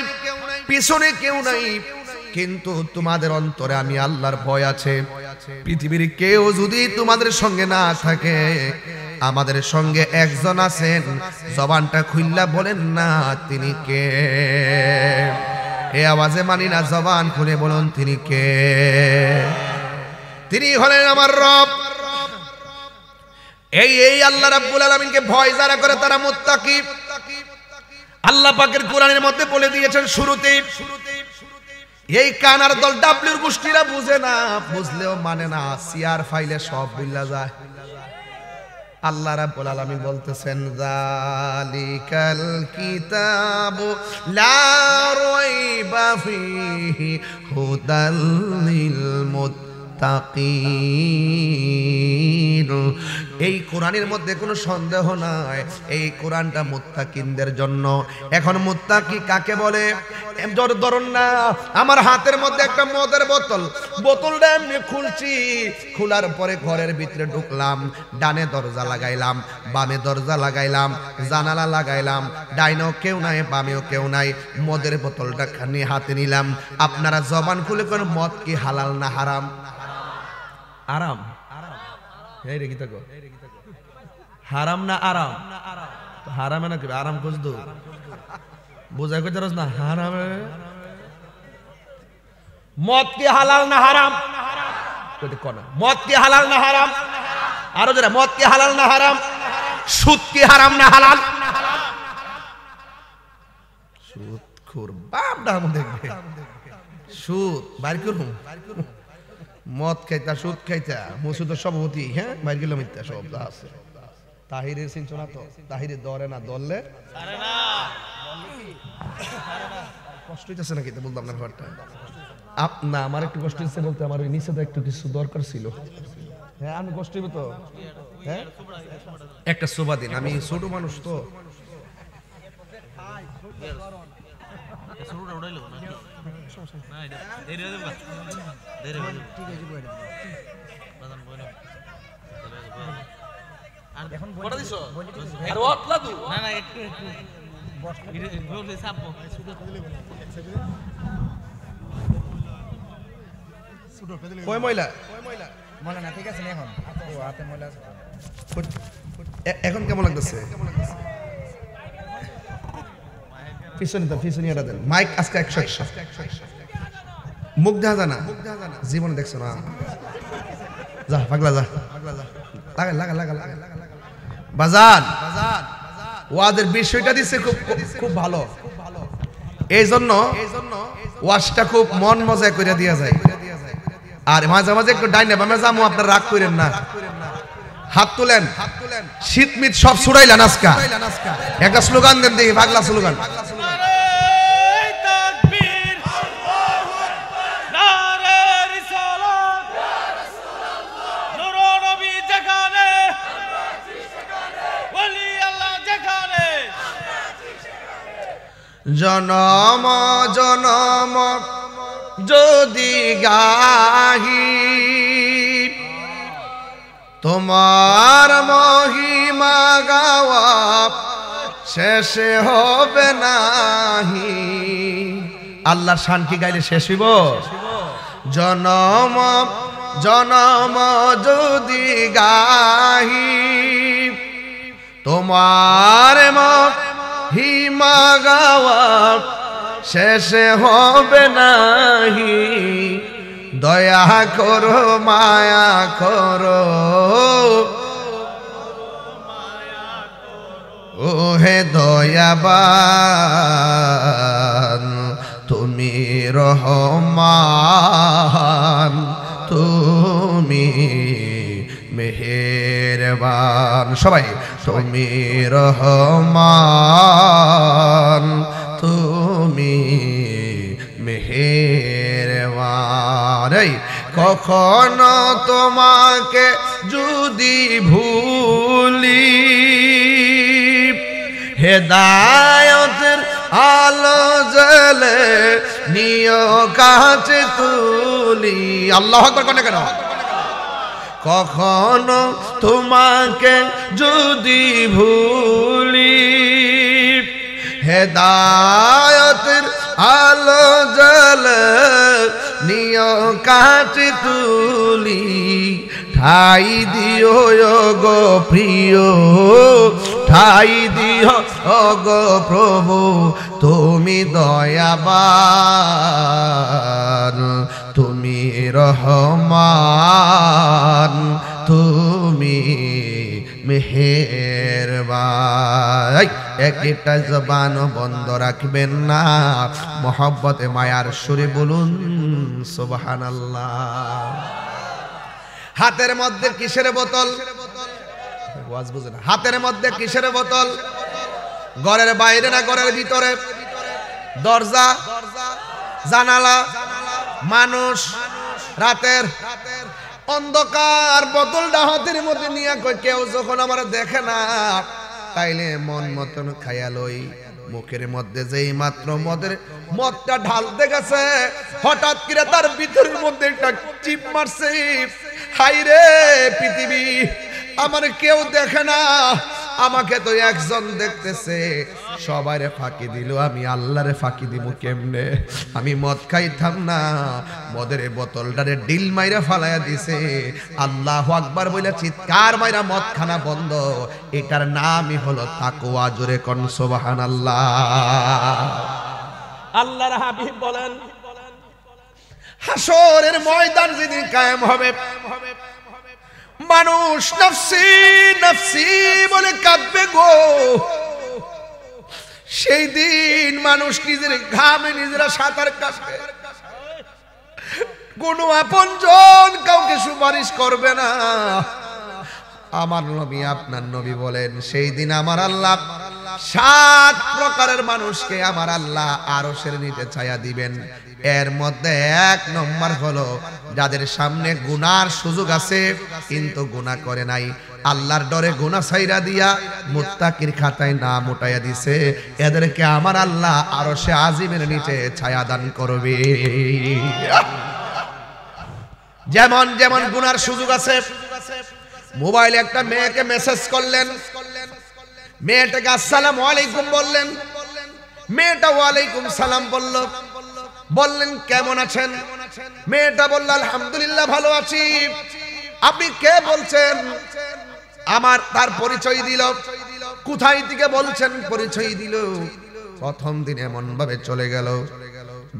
পিছনে কেউ নাই, কিন্তু তোমাদের অন্তরে আমি আল্লাহর ভয় আছে। পৃথিবীর কেউ যদি তোমাদের সঙ্গে না থাকে, আমাদের সঙ্গে একজন আছেন, জবানটা খুললা বলেন না তিনি কে? এই আওয়াজে মানি না, জবান খুলে বলুন তিনি কে? তিনি হলেন আমার রব। এই আল্লাহ রাব্বুল আলামিনকে ভয় যারা করে তারা মুত্তাকি। আল্লাহ পাকের কোরআনের মধ্যে বলে দিয়েছেন শুরুতেই, এই কানার দল ডাবলিউর গোষ্ঠীরা বুঝে না, বুঝলেও মানে না, সিআর ফাইলে সব বুঝলা যায়। আল্লাহ রাব্বুল আলামিন বলতেছেন, যালিকাল কিতাবু লা রাইবা ফীহি হুদাল লিল মুত্তাকিন। এই কোরআনের মধ্যে কোনো সন্দেহ নাই, এই কোরআনটা মুত্তাকিনদের জন্য। এখন মুত্তাকি কাকে বলে? ধরুন না, আমার হাতের মধ্যে একটা মদের বোতল, বোতলটা এমনি খুলছি, খোলার পরে ঘরের ভিতরে ঢুকলাম, ডানে দরজা লাগাইলাম, বামে দরজা লাগাইলাম, জানালা লাগাইলাম, ডাইনেও কেউ নাই, বামেও কেউ নাই, মদের বোতলটা খানি হাতে নিলাম। আপনারা জবান খুলে কোন মদ কি হালাল না হারাম? আরাম। এই রে গীতা গো, হারাম না আরাম? হারামে না কি আরাম খুঁজতো বুঝাই কইতে রস না, হারামে। মদ কি হালাল না হারাম? মদ কি হালাল না হারাম? আরো যারা, মদ কি হালাল না হারাম? সুদ কি হারাম না হালাল? সুদ খুর বাপ দাম দেখবে, সুদ বাইর করুন, মদ খাইতা, সুদ খাইতা, মসুদের সভাপতি, হ্যাঁ বাইর কিলোমিটার সব আছে। তাহিরের চিনছো না তো? তাহিরের দরে না, দললে কষ্ট হইতেছে নাকি? বলতাম না ঘরটা না, আমার একটু কষ্ট হচ্ছে বলতে, আমার ওই নিচে একটু কিছু দরকার ছিল। হ্যাঁ আমি কষ্ট হইব তো, হ্যাঁ একটা শোভা দিন, আমি ছোট মানুষ তো। এখন কেমন লাগতেছে? মাইক আজকে 100 মুখ দেখা যায় না, জীবনে দেখছো না? যা পাগলা যা, লাগা লাগা লাগা লাগা বাজান। ওয়াজের বিষয়টা দিচ্ছে খুব ভালো, এই জন্য ওয়াজটা খুব মন মজা করে দিয়া যায়। আর মাঝে মাঝে একটু ডাইনে বামে যাবো, আপনার রাগ করেন না, হাত তুলেন, শীতমিত সব ছুড়াইলেন আজকা। একটা স্লোগান দেন দেখি, পাগলা স্লোগান। জনম জনম যদি গাহি তোমার মহিমা গাওয়া শেষে হবে নাহি। আল্লাহর শান কি গাইলে শেষ হইব? জনম জনম যদি গাহি তোমার মহিমা গাওয়া শেষে হবে নাহি। দয়া করো মায়া করো ও হে দয়াবান তুমি রহমান তুমি মেহেরবান সবাই তুমি রহমান তুমি মেহেরবান কখনো তোমাকে যদি ভুলি হেদায়েতের আলো জ্বলে নিয় কাছে তুলি আল্লাহু আকবার কোন কেন কখনো তোমাকে যদি ভুলি হেদায়েতের আলো জ্বলে নিয় কাছে তুলি ঠাই দিও গো প্রিয় ঠাই দিও গো প্রভু তুমি দয়াবান তুমি রহমান তুমি মেহেরবান একটা জবান বন্ধ রাখবেন না মহব্বতে মায়ার সুরে বলুন সুবহানাল্লাহ হাতের মধ্যে কিসের বোতল ওয়াজ বুঝেন হাতের মধ্যে কিসের বোতল ঘরের বাইরে না ঘরের ভিতরে দরজা জানালা মানুষ রাতের অন্ধকার বোতলটা হাতের মধ্যে নিয়ে কই কেউ যখন আমার দেখে না তাইলে মন মতন খাইয়া লই মুখের মধ্যে যেই মাত্র মদটা ঢালতে গেছে হঠাৎ করে তার ভিতরের মধ্যে একটা চিপ মারছে হাই রে পৃথিবী আমার কেউ দেখে না আমাকে তো একজন দেখতেছে সবাইরে ফাঁকি দিল আমি আল্লাহরে ফাঁকি দিব কেমনে আমি মদ খাইতাম না মদের বোতলটারে ডিল মাইরা ফালাইয়া দিছে আল্লাহু আকবার বলে চিৎকার মাইরা মদ খানা বন্ধ এটার নামই হলো তাকওয়া জোরে কোন সুবহানাল্লাহ আল্লাহর হাবিব বলেন হাসরের ময়দান যেদিন কায়েম হবে মানুষ নফসি নফসি বলে কাঁদবে গো সেই দিন মানুষ নিজের ঘামে নিজেরা সাঁতার কাটবে কোনো আপনজন কাউকে সুপারিশ করবে না আমার নবী আপনার নবী বলেন সেই দিন আমার আল্লাহ 7 প্রকারের মানুষকে আমার আল্লাহ আরশের নিচে ছায়া দিবেন এর মধ্যে 1 নম্বর হলো যাদের সামনে গুনার সুযোগ আছে কিন্তু গুনাহ করে নাই আল্লাহর ডরে গুনাহ ছাইরা দিয়া মুত্তাকির খাতায় নাম উঠাইয়া দিছে এদেরকে আমার আল্লাহ আরশে আজিমের নিচে ছায়া দান করবে যেমন যেমন গুনার সুযোগ আছে মোবাইলে একটা মেয়েকে মেসেজ করলেন মেয়েটাকে আসসালামু আলাইকুম বললেন মেয়েটা ওয়ালাইকুম সালাম বলল বললেন কেমন আছেন মেয়েটা বলল আলহামদুলিল্লাহ ভালো আছি আপনি কে বলছেন আমার তার পরিচয় দিল কোথায় থেকে বলছেন পরিচয় দিল প্রথম দিন এমন ভাবে চলে গেল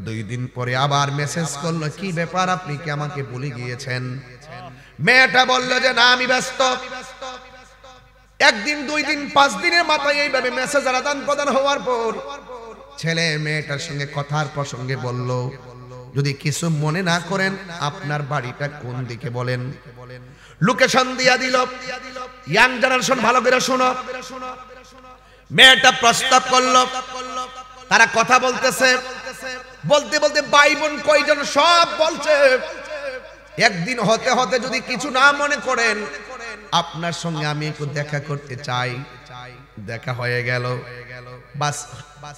2 দিন পরে আবার মেসেজ করলো কি ব্যাপার আপনি কি আমাকে ভুলে গিয়েছেন মেয়েটা বলল যে না আমি ব্যস্ত একদিন 2 দিন 5 দিনের মাথায় এইভাবে মেসেজ আদান প্রদান হওয়ার পর ছেলে মেয়েটার সঙ্গে কথার প্রসঙ্গে বলল যদি কিছু মনে না করেন আপনার বাড়িটা কোন দিকে বলেন লোকেশন দিয়া দিল ইয়াং জেনারেশন ভালো করে শোনো মেয়েটা প্রস্তাব করলো তারা কথা বলতেছে বলতে বলতে ভাই বোন কয়জন সব বলছে একদিন হতে হতে যদি কিছু না মনে করেন আপনার সঙ্গে আমি একটু দেখা করতে চাই দেখা হয়ে গেল বাস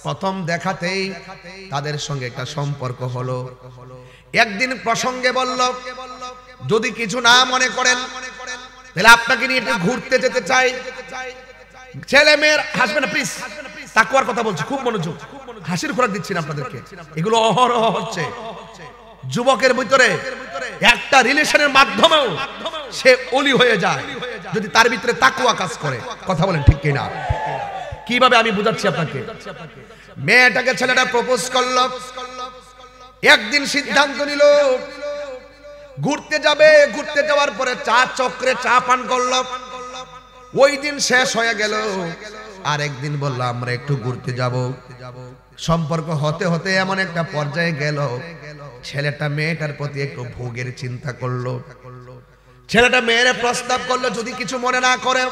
প্রথম দেখাতেই তাদের সঙ্গে একটা সম্পর্ক হলো একদিন প্রসঙ্গে বলল যদি কিছু না মনে করেন তাহলে আপনাকে নিয়ে একটু ঘুরতে যেতে চাই ছেলে মেয়ের হাসবেন না প্লিজ তাকওয়ার কথা বলছি খুব মনোযোগ হাসির খোরাক দিচ্ছি না আপনাদেরকে এগুলো অহরহ হচ্ছে যুবকের ভিতরে একটা রিলেশনের মাধ্যমেও সে ওলি হয়ে যায় যদি তার ভিতরে তাকওয়া কাজ করে কথা বলেন ঠিক কিনা কিভাবে আমি বুঝাচ্ছি আপনাকে মেয়েটাকে ছেলেটা প্রপোজ করলো একদিন সিদ্ধান্ত নিল ঘুরতে যাবে, ঘুরতে যাওয়ার পরে চা চক্রে চা পান করলো, ওই দিন শেষ হয়ে গেল। আর একদিন বললো আমরা একটু ঘুরতে যাব। সম্পর্ক হতে হতে এমন একটা পর্যায়ে গেল, ছেলেটা মেয়েটার প্রতি একটু ভোগের চিন্তা করলো। ছেলেটা মেয়ের প্রস্তাব করলো, যদি কিছু মনে না করে,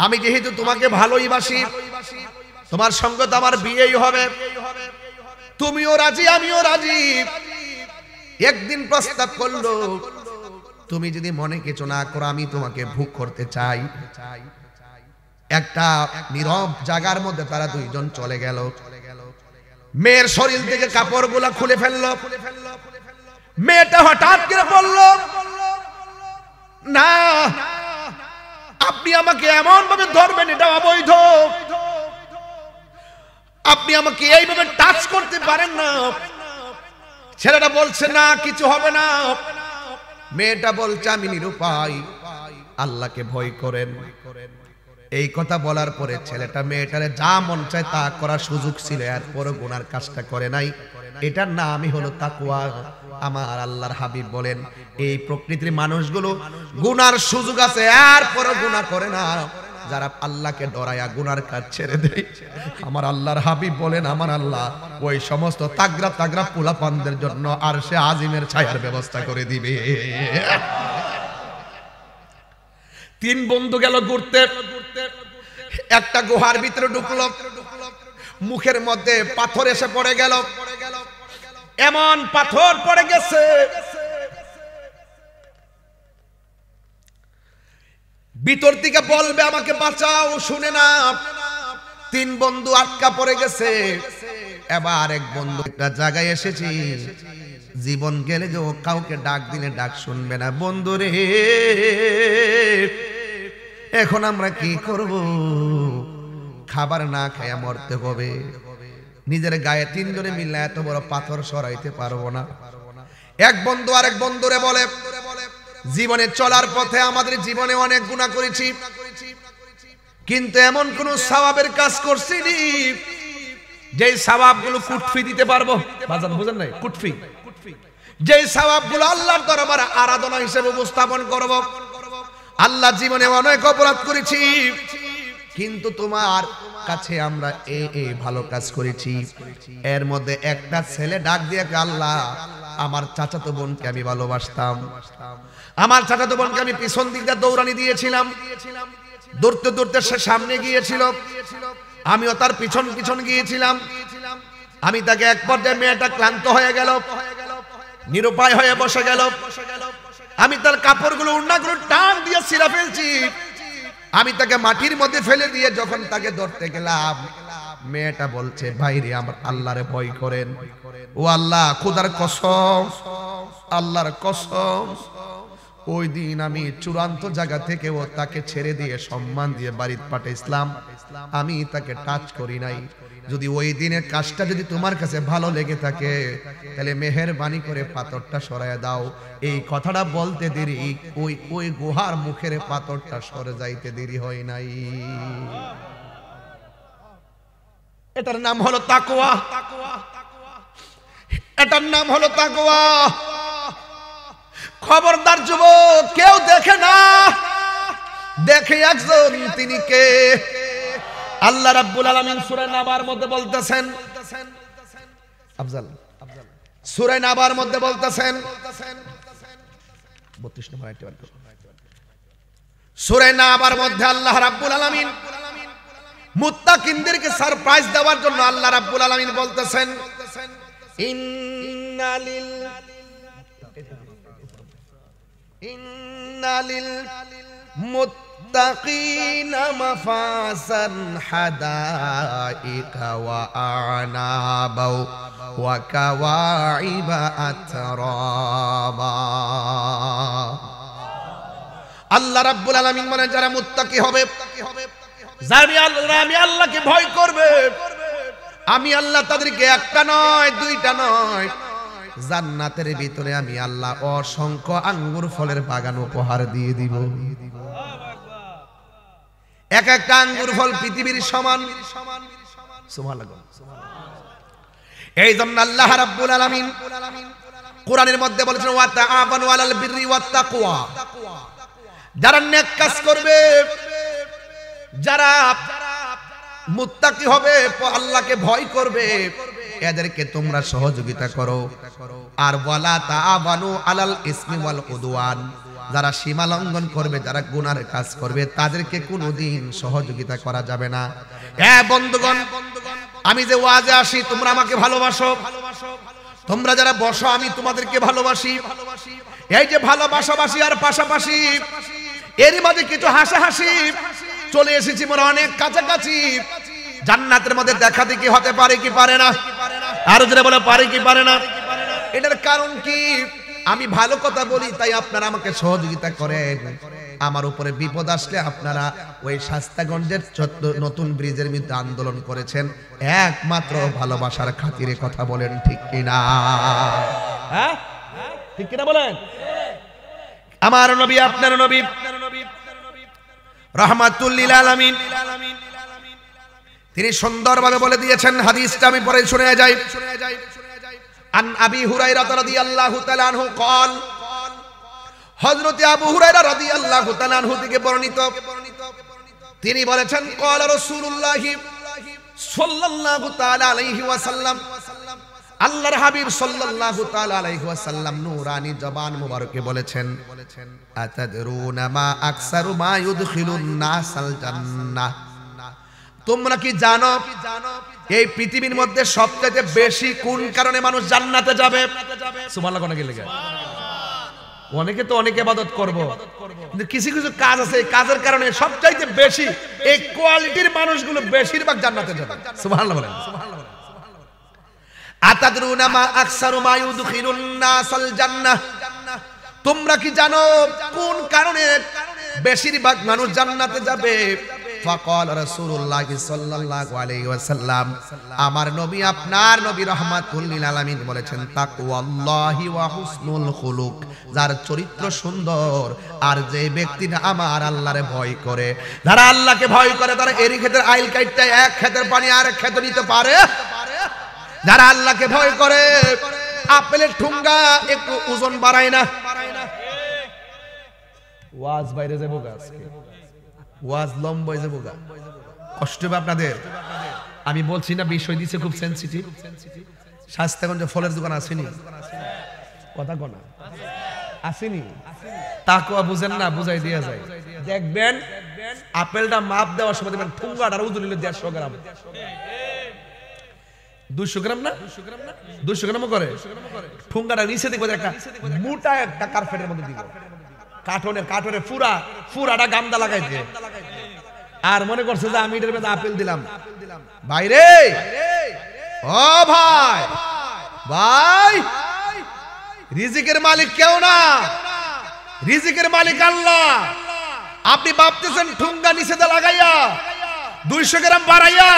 আমি যেহেতু তোমাকে ভালোই বাসি, তোমার সঙ্গে তো আমার বিয়েই হবে, তুমিও রাজি আমিও রাজি। একদিন প্রস্তাব করলো, তুমি যদি মনে কিছু না করো, আমি তোমাকে ভোগ করতে চাই। একটা নীরব জায়গার মধ্যে তারা দুইজন চলে গেল। মেয়ের শরীর থেকে কাপড়গুলা খুলে ফেললো। মেয়েটা হঠাৎ করে বলল, না, আপনি আমাকে এমন ভাবে ধরবেন, এটা অবৈধ। আপনি আমাকে এইভাবে টাচ করতে পারেন না। ছেলেটা বলছে, না কিছু হবে না। মেয়েটা বলছে, আমি নিরুপায়, আল্লাহকে ভয় করেন। এই কথা বলার পরে ছেলেটা মেয়েটারে যা মন চায় তা করার সুযোগ ছিল, এরপরও গুনার কাজটা করে নাই। এটার নামই হলো তাকওয়া। আমার আল্লাহর হাবিব বলেন, এই প্রকৃতির মানুষগুলো গুনার সুযোগ আছে, এরপরও গুনাহ করে না। যারা আল্লাহকে ডরায়া গুনার কাজ ছেড়ে দেয়, আমার আল্লাহর হাবিব বলেন, আমার আল্লাহ ওই সমস্ত তাগরা তাগরা পোলাপানদের জন্য আরশে আজিমের ছায়ার ব্যবস্থা করে দিবে। তিন বন্ধু গেল ঘুরতে, একটা গুহার ভিতরে ঢুকলো। মুখের মধ্যে পাথর এসে পড়ে গেল, এমন পাথর পড়ে গেছে, ভিতর থেকে বলবে আমাকে বাঁচাও, শুনে না। তিন বন্ধু আটকা পড়ে গেছে। এবার এক বন্ধু, একটা জায়গায় এসেছি, জীবন গেলে যে ও কাউকে ডাক দিলে ডাক শুনবে না। বন্ধু রে, এখন আমরা কি করব? খাবার না খায়া মরতে হবে। নিজের গায়ে তিনজনে মিলে এত বড় পাথর সরাইতে পারবো না। এক বন্ধু আরেক বন্ধুরে বলে, জীবনে চলার পথে আমাদের জীবনে অনেক গুনাহ করেছি, কিন্তু এমন কোন সওয়াবের কাজ করছিনি যেই সওয়াবগুলো কুটফি দিতে পারবো। বাজান বুঝেন নাই? কুটফি, যেই সওয়াবগুলো আল্লাহর দরবারে আরাধনা হিসেবে উপস্থাপন করব। আল্লাহ, জীবনে অনেক অপরাধ করেছি, কিন্তু তোমার কাছে আমরা এই ভালো কাজ করেছি। এর মধ্যে একটা ছেলে ডাক দিয়ে, আল্লাহ, আমার চাচাতো বোনকে আমি ভালোবাসতাম, আমার চাচাতো বোনকে আমি পিছন দিক দিয়ে দৌড়ানি দিয়েছিলাম, দৌড়তে দৌড়তে সে সামনে গিয়েছিল, আমিও তার পিছন পিছন গিয়েছিলাম। আমি তাকে এক পর্যায়ে, মেয়েটা ক্লান্ত হয়ে গেল, নিরুপায় হয়ে বসে গেল। আমি তার কাপড়গুলো, উড়নাগুলো টান দিয়ে ছিঁড়ে ফেলছি। আমি তাকে মাটির মধ্যে ফেলে দিয়ে যখন তাকে ধরতে গেলাম, মেয়েটা বলছে, ভাইরে, আমার আল্লাহরে ভয় করেন। ও আল্লাহ, খোদার কসম, আল্লাহর কসম, ওই দিন আমি চূড়ান্ত জায়গা থেকে ও তাকে ছেড়ে দিয়ে সম্মান দিয়ে বাড়িতে পাঠাইছিলাম, আমি তাকে টাচ করি নাই। যদি ওই দিনের কাজটা যদি তোমার কাছে ভালো লেগে থাকে, তাহলে মেহেরবানি করে পাথরটা সরাইয়া দাও। এই কথাটা বলতে দেরি, ওই গুহার মুখের পাথরটা সরে যাইতে দেরি হয় নাই। এটার নাম হলো তাকওয়া, এটার নাম হলো তাকওয়া। খবরদার যুবক, কেউ দেখে না, দেখে একজন, তিনি কে? আল্লাহ রাব্বুল আলামিন সূরা নাবার মধ্যে বলতেছেন, আফজাল সূরা নাবার মধ্যে বলতেছেন, 32 নম্বর আয়াতে, সূরা নাবার মধ্যে আল্লাহ রাব্বুল আলামিন মুত্তাকিনদেরকে সারপ্রাইজ দেওয়ার জন্য আল্লাহ রাব্বুল আলামিন বলতেছেন, ইন্নালিল মুত্তাকিনা মাফাসান হাদাইকা ওয়া আনাবা ওয়া কাওয়াইবা আতরাবা। আল্লাহ রাব্বুল আলামিন বলেন, যারা মুত্তাকি হবে, যারা আমি আল্লাহকে ভয় করবে, আমি আল্লাহ তাদেরকে একটা নয়, দুইটা নয়, জান্নাতের ভিতরে আমি আল্লাহ অসংখ্য আঙ্গুর ফলের বাগান উপহার দিয়ে দিব। এক একটা আঙ্গুর ফল পৃথিবীর সমান। সুবহানাল্লাহ। এই জন্য আল্লাহ রাব্বুল আলামিন কোরআনের মধ্যে বলেছেন ওয়া তাআবানু আলাল বিররি ওয়াত তাকওয়া, যারা নেক কাজ করবে, যারা মুত্তাকি হবে, আল্লাহকে ভয় করবে, এদেরকে তোমরা সহযোগিতা করো। আর ওয়ালা তাআবানু আলাল ইসমি ওয়াল উদওয়ান, যারা সীমা লঙ্ঘন করবে, যারা গুনার কাজ করবে, তাদেরকে কোনোদিন সহযোগিতা করা যাবে না। বন্ধুগণ, আমি যে ওয়াজে আসি তোমরা আমাকে ভালোবাসো, তোমরা যারা বসো আমি তোমাদেরকে ভালোবাসি। এই যে ভালোবাসাবাসি আর পাশাপাশি এরই মাঝে কিছু হাসাহাসি চলে এসেছি, মোরা অনেক কাছাকাছি। জান্নাতের মধ্যে দেখা দেখি হতে পারে কি পারে না? আর যারা বলে পারে কি পারে না? এটার কারণ কি? আমি ভালো কথা বলি তাই আপনারা আমাকে সহযোগিতা করেন। আমার উপরে বিপদ আসলে আপনারা ওই শাস্তাগঞ্জের নতুন ব্রিজের মধ্যে আন্দোলন করেছেন একমাত্র ভালোবাসার খাতিরে। কথা বলেন ঠিক কিনা? হ্যাঁ ঠিক কিনা বলেন? আমার নবী, আপনার নবী রাহমাতুল লিল আলামিন, তিনি সুন্দরভাবে বলে দিয়েছেন। হাদিসটা আমি পরে শুনে যাই। আন আবি হুরায়রা রাদিয়াল্লাহু তাআলা আনহু قال, হযরত আবু হুরায়রা রাদিয়াল্লাহু তাআলা আনহু থেকে বর্ণিত, তিনি বলেছেন قال রাসূলুল্লাহ সাল্লাল্লাহু তাআলা আলাইহি ওয়াসাল্লাম, আল্লাহর হাবিব সাল্লাল্লাহু তাআলা আলাইহি ওয়াসাল্লাম নূরানি জবান মুবারকে বলেছেন, আতাদরুনা মা আকসারু মা ইউদখিলুন নাসাল জান্নাহ, তোমরা কি জানো এই পৃথিবীর মধ্যে সবচেয়ে বেশি কোন কারণে মানুষ জান্নাতে যাবে? সুবহানাল্লাহ। কোন গেলে অনেকে তো অনেক ইবাদত করব, কিন্তু কিছু কিছু কাজ আছে, কাজের কারণে সবচেয়ে বেশি এই কোয়ালিটির মানুষগুলো বেশিরভাগ জান্নাতে যাবে। সুবহানাল্লাহ বলেন। আতাদরুনা মা আকসারু মা ইউদখিলুন নাসাল জান্নাহ, তোমরা কি জানো কোন কারণে বেশিরভাগ মানুষ জান্নাতে যাবে? ফাকাল রাসূলুল্লাহ সাল্লাল্লাহু আলাইহি ওয়াসাল্লাম, আমার নবী, আপনার নবী রাহমাতুল লিল আলামিন বলেছেন, তাকওয়াল্লাহি ওয়া হুসনুল খুলুক, যার চরিত্র সুন্দর আর যে ব্যক্তিটা আমার আল্লাহরে ভয় করে, যারা আল্লাহকে ভয় করে, তারা এরি ক্ষেতের আইল কাটতে এক ক্ষেতের পানি আরেক ক্ষেতে নিতে পারে। যারা আল্লাহকে ভয় করে, আপেলের ঠুঙ্গা একটু ওজন বাড়ায় না। ওয়াজ বাইরে যাবো গাছ, ওয়াজ লম্বা হয়ে যাবো গা, কষ্ট হবে আপনাদের। আমি বলছি না বিষয় দিচ্ছে খুব সেনসিটিভ। শাস্তাগঞ্জে ফলের দোকান আসেনি, কথা কনা আসেনি, তাকওয়া বুঝেন না, বুঝাই দেয়া যায়। দেখবেন আপেলটা মাপ দেওয়ার সময় দেখবেন ঠুঙ্গাটার ওজন হলো 150 গ্রাম, 200 গ্রাম না, 200 গ্রামও করে। ঠুঙ্গাটা নিচে দেখবেন একটা মোটা একটা কার্পেটের মধ্যে দিব, কাঠনের ফুরাটা গামদা লাগাই দিয়ে, আর মনে করছে যে আমি এটার মধ্যে আপেল দিলাম। ভাইরে, ও ভাই ভাই, রিজিকের মালিক কেউ না, রিজিকের মালিক আল্লাহ। আপনি ভাবতেছেন ঠুঙ্গা নিচে দা লাগাইয়া 200 গ্রাম বাড়াইয়া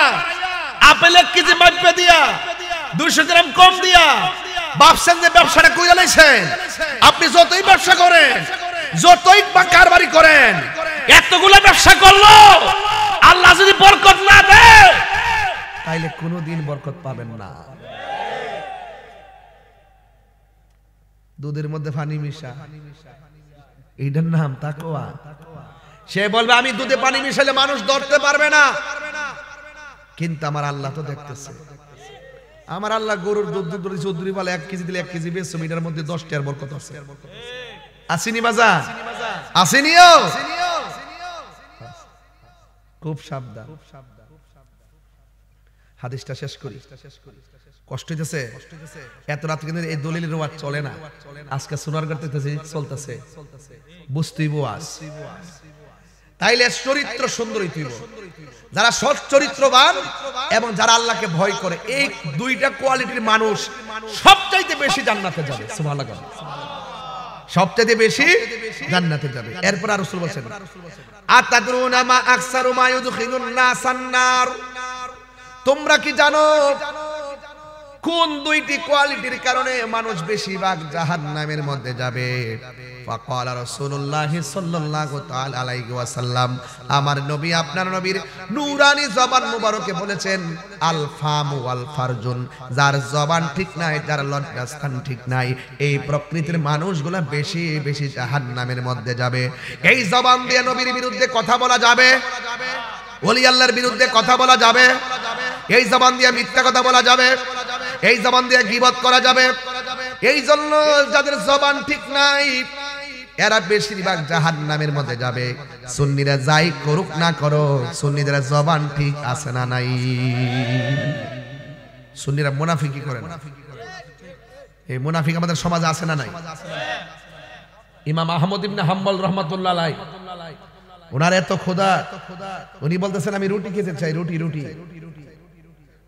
আপেল 1 কেজি মাপে দিয়া 200 গ্রাম কম দিয়া ভাবছেন যে ব্যবসাটা কইরা লাইছেন। আপনি যতই ব্যবসা করেন, যতই কারবারি করেন, এতগুলো ব্যবসা করলো আল্লাহ যদি বরকত না দেয় তাইলে কোনোদিন বরকত পাবেন না। দুধের মধ্যে পানি মিশা, এইটার নাম তাকওয়া। সে বলবে আমি দুধে পানি মিশালে মানুষ ধরতে পারবে না, কিন্তু আমার আল্লাহ তো দেখতেছে। আমার আল্লাহ গরুর দুধ চৌধুরী বলে 1 কেজি দিলে 1 কেজি বেশ, এটার মধ্যে 10 টাকার বরকত আছে। আসেনি বাজার, আসেনিও, খুব সাবধান। হাদিসটা শেষ করি, কষ্ট হইতেছে এত রাত, কিন্তু এই দলিলের ওয়াজ চলে না। আজকে সোনারগাঁতে চলতেছে, বুঝতেই ওয়াজ। তাইলে চরিত্র সুন্দর হইতে হবে, যারা সৎ চরিত্রবান এবং যারা আল্লাহকে ভয় করে, এই দুইটা কোয়ালিটির মানুষ সবচাইতে বেশি জান্নাতে যাবে। সুবহানাল্লাহ, সবচেয়ে বেশি জান্নাতে যাবে। এরপর আর রাসূল বলেন, আতাদরুনা মা আকসারু মা ইউদখিলুন নাসান নার, তোমরা কি জানো কোন দুইটি কোয়ালিটির কারণে মানুষ বেশিরভাগ জাহান্নামের মধ্যে যাবে? ফাকাল রাসূলুল্লাহ সাল্লাল্লাহু তাআলা আলাইহি ওয়াসাল্লাম, আমার নবী আপনার নবীর নূরানি জবান মুবারকে বলেছেন, আল ফামু ওয়াল ফারজুন, যার জবান ঠিক নাই, যার লজ্জাস্থান ঠিক নাই, এই প্রকৃতির মানুষগুলো বেশি বেশি জাহান্নামের মধ্যে যাবে। এই জবান দিয়ে নবীর বিরুদ্ধে কথা বলা যাবে, ওলি আল্লাহর বিরুদ্ধে কথা বলা যাবে, এই জবান দিয়ে মিথ্যা কথা বলা যাবে, এই জবান দিয়ে গীবত করা যাবে। এই জন্য যাদের জবান ঠিক নাই এরা বেশিরভাগ জাহান্নামের মধ্যে যাবে। সুন্নিরা যাই করুক না করো, সুন্নিদের জবান ঠিক আছে না নাই? সুন্নিরা মুনাফিকি করে না? এই মুনাফিক আমাদের সমাজে আছে না নাই? ইমাম আহমদ ইবনে হাম্বল রাহমাতুল্লাহ আলাইহি, ওনার এত খোদা, উনি বলতেছেন আমি রুটি খেতে চাই, রুটি রুটি।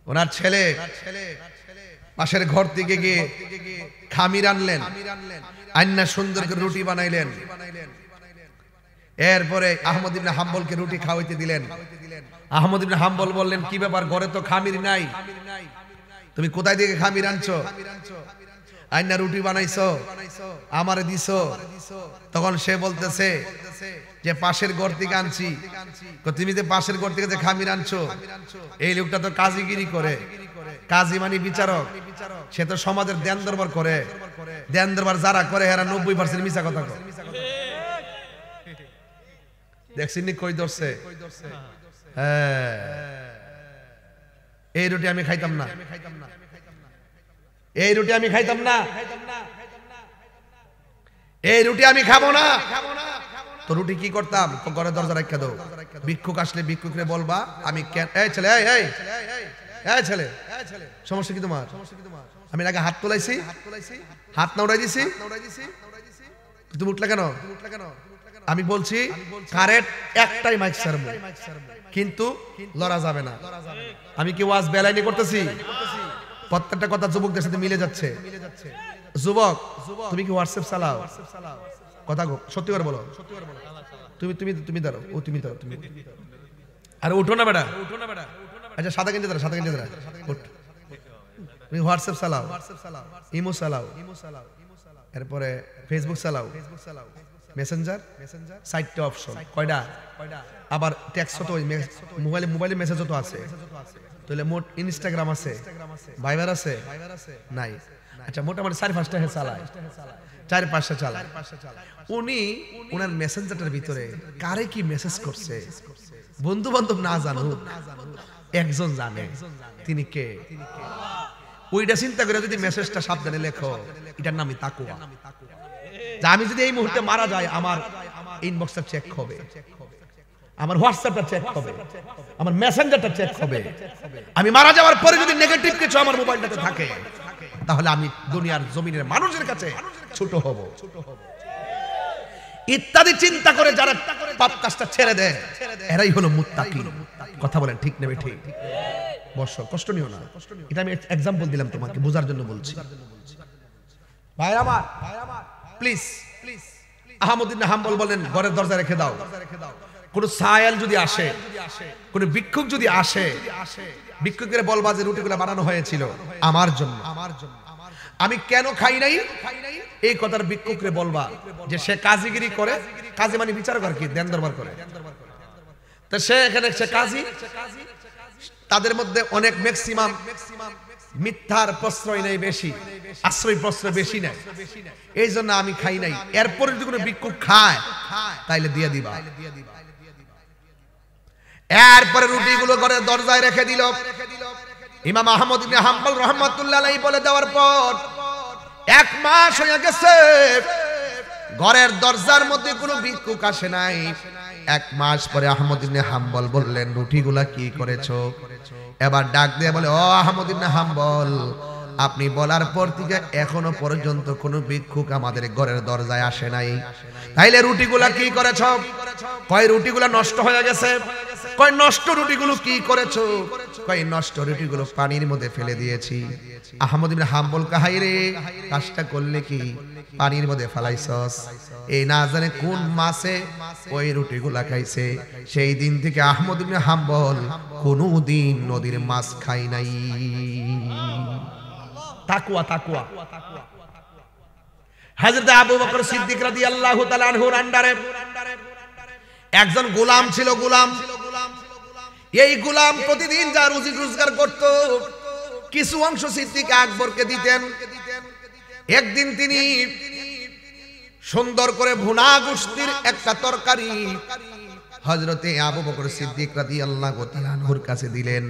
ওনার ছেলে পাশের ঘর থেকে গিয়ে খামির আনলেন, আন্না সুন্দর করে রুটি বানাইলেন। এরপরে আহমদ ইবনে হাম্বলকে রুটি খাওয়াইতে দিলেন। আহমদ ইবনে হাম্বল বললেন, কি ব্যাপার, ঘরে তো খামির নাই, তুমি কোথায় থেকে খামির আনছো? আইনা রুটি বানাইছো, আমারে দিছো। তখন সে বলতেছে যে পাশের ঘর থেকে আনছি। তুমি যে পাশের ঘর থেকে যে খামির আনছো, এই লোকটা তো কাজীগিরি করে, কাজী মানে বিচারক, সে তো সমাজের দেন দরবার করে। দেন দরবার যারা করে এরা 90% মিছা কথা কয়। দেখছেন নি কই ধরছে? হ্যাঁ, এই রুটি আমি খাইতাম না, এই রুটি আমি খাইতাম না, এই রুটি আমি খাবো না। তো রুটি কি করতাম? ঘরের দরজা রাখা দাও, ভিক্ষুক আসলে ভিক্ষুকরে বলবা আমি কেন, এই ছেলে, এই ছেলে, সমস্যা কি তোমার? আমি আগে হাত তোলাইছি, হাত না উড়াই দিছি, তুমি উঠলে কেন? আমি বলছি কারেক্ট একটাই মাইক ছাড়বো, কিন্তু লড়া যাবে না। আমি কি ওয়াজ বেলাইনি করতেছি? প্রত্যেকটা কথা যুবকদের সাথে মিলে যাচ্ছে। যুবক, তুমি কি হোয়াটসঅ্যাপ চালাও? কথা সত্যি করে বলো। তুমি তুমি তুমি দাঁড়াও, ও তুমি দাঁড়াও, তুমি আরে উঠো না বেটা। আচ্ছা সাদা গেঞ্জি দাঁড়া, সাদা গেঞ্জি দাঁড়া, উঠ। তুমি হোয়াটসঅ্যাপ চালাও, ইমো চালাও, এরপরে ফেসবুক চালাও, মেসেঞ্জার, 4টা অপশন। কয়টা? আবার টেক্সট তো মোবাইলে মেসেজও তো আছে, তাহলে মোট ইনস্টাগ্রাম আছে, ভাইবার আছে নাই? আচ্ছা মোটামুটি 4-5টা চালায়, 4-5টা চালায়। উনি ওনার মেসেঞ্জারের ভিতরে কারে কি মেসেজ করছে বন্ধু বান্ধব না জানুক, একজন জানে, তিনি কে? ওইটা চিন্তা করে যদি মেসেজটা সাবধানে লেখো, এটার নামই তাকওয়া। যে আমি যদি এই মুহূর্তে মারা যাই, আমার ইনবক্সটা চেক হবে, আমার হোয়াটসঅ্যাপটা চেক হবে, আমার মেসেঞ্জারটা চেক হবে। আমি মারা যাওয়ার পরে যদি নেগেটিভ কিছু আমার মোবাইলটাতে থাকে, তাহলে আমি দুনিয়ার জমিনের মানুষের কাছে ছোট হব ইত্যাদি চিন্তা করে যারা পাপ কাজটা ছেড়ে দেয়, এরাই হলো মুত্তাকি। কথা বলেন ঠিক নেবে? ঠিক বর্ষ, কষ্ট নিও না, এটা আমি এক্সাম্পল দিলাম তোমাকে বোঝার জন্য বলছি। ভাই আমার, প্লিজ, আহমদ ইবনে হাম্বল বলেন ঘরের দরজা রেখে দাও। কোন সায়াল যদি আসে, কোন ভিক্ষুক যদি আসে, ভিক্ষুকের বলবা যে রুটিগুলো বানানো হয়েছিল আমার জন্য, আমি কেন খাই নাই, এই কথার ভিক্ষুকরে বলবা যে সে কাজীগিরি করে। কাজী মানে বিচার করে, কি দেন দরবার করে। তো সে এখানে সে কাজী, তাদের মধ্যে অনেক ম্যাক্সিমাম মিথ্যার প্রশ্রয় নেই বেশি, আশ্রয় প্রশ্রয় বেশি নেই, এই জন্য আমি খাই নাই। এরপরে যদি কোনো ভিক্ষুক খায় তাইলে দিয়ে দিবা। এরপরে রুটিগুলো ঘরের দরজায় রেখে দিল। ইমাম আহমদ ইবনে হাম্বল রাহমাতুল্লাহ আলাইহি বলে দেওয়ার পর 1 মাস হয়ে গেছে, ঘরের দরজার মধ্যে কোনো ভিক্ষুক আসে নাই। 1 মাস পরে আহমদ ইবনে হাম্বল বললেন, রুটিগুলা কি করেছো? এবার ডাক দিয়ে বলে, ও আহমদ ইবনে হাম্বল, আপনি বলার পর থেকে এখনো পর্যন্ত কোনো ভিক্ষুক আমাদের ঘরের দরজায় আসে নাই, তাইলে রুটিগুলা কি করেছো? কয় রুটিগুলা নষ্ট হয়ে গেছে। কয় নষ্ট রুটিগুলো কি করেছো? কয় নষ্ট রুটিগুলো পানির মধ্যে ফেলে দিয়েছি। আহমদ ইবনে হাম্বল কাহাই রে, কাজটা করলে কি পানির মধ্যে ফেলাইছস? এই না জানে কোন মাছে ওই রুটিগুলা খাইছে। সেই দিন থেকে আহমদ ইবনে হাম্বল কোনোদিন নদীর মাছ খাই নাই। তাকওয়া তাকওয়া। হযরত আবু বকর সিদ্দিক রাদিয়াল্লাহু তাআলা আনহুর আন্ডারে একজন গোলাম ছিল, গোলাম। এই গোলাম প্রতিদিন যা রুজি রোজগার করত কিছু অংশ সিদ্দিক আকবরকে দিতেন। একদিন তিনি সুন্দর করে ভুনা গোশতির একটা তরকারি হযরতে আবু বকর সিদ্দিক রাদিয়াল্লাহু তাআলা আনহুর কাছে দিলেন।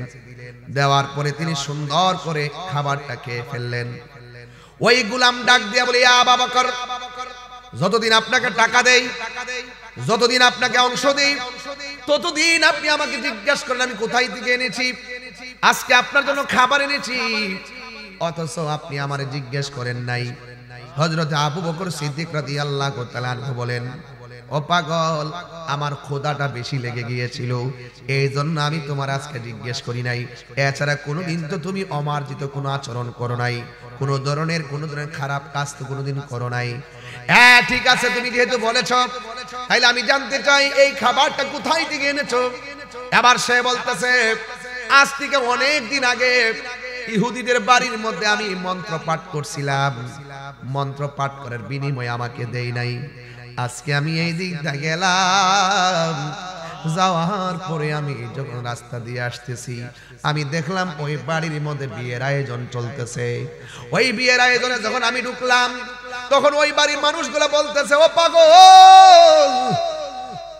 দেওয়ার পরে তিনি সুন্দর করে খাবারটা খেয়ে ফেললেন। ওই গোলাম ডাক দিয়া বলে, ইয়া আবু বকর, যতদিন আপনাকে টাকা দেই, যতদিন আপনাকে অংশ দেই, ততদিন আপনি আমাকে জিজ্ঞাসা করেন আমি কোথায় থেকে এনেছি। আজকে আপনার জন্য খাবার এনেছি, অথচ আপনি আমারে জিজ্ঞেস করেন নাই। হযরত আবু বকর সিদ্দিক রাদিয়াল্লাহু তাআলা আনহু বলেন, ও পাগল, আমার ক্ষুধাটা বেশি লেগে গিয়েছিল, এই জন্য আমি তোমার আজকে জিজ্ঞেস করি নাই। এছাড়া কোনোদিন তো তুমি অমার্জিত কোনো আচরণ করো নাই, কোনো ধরনের খারাপ কাজ তো কোনোদিন করো নাই। হ্যাঁ ঠিক আছে, তুমি যেহেতু বলেছো তাইলে আমি জানতে চাই এই খাবারটা কোথায় থেকে এনেছো। এবার সে বলতেছে, আজ থেকে অনেক দিন আগে ইহুদিদের বাড়ির মধ্যে আমি মন্ত্র পাঠ করছিলাম, মন্ত্র পাঠ করার বিনিময়ে আমাকে দেই নাই। আজকে আমি এই দিকটা গেলাম, যাওয়ার পরে আমি যখন রাস্তা দিয়ে আসতেছি আমি দেখলাম ওই বাড়ির মধ্যে বিয়ের আয়োজন চলতেছে। ওই বিয়ের আয়োজনে যখন আমি ঢুকলাম তখন ওই বাড়ির মানুষগুলো বলতেছে, ও পাগল,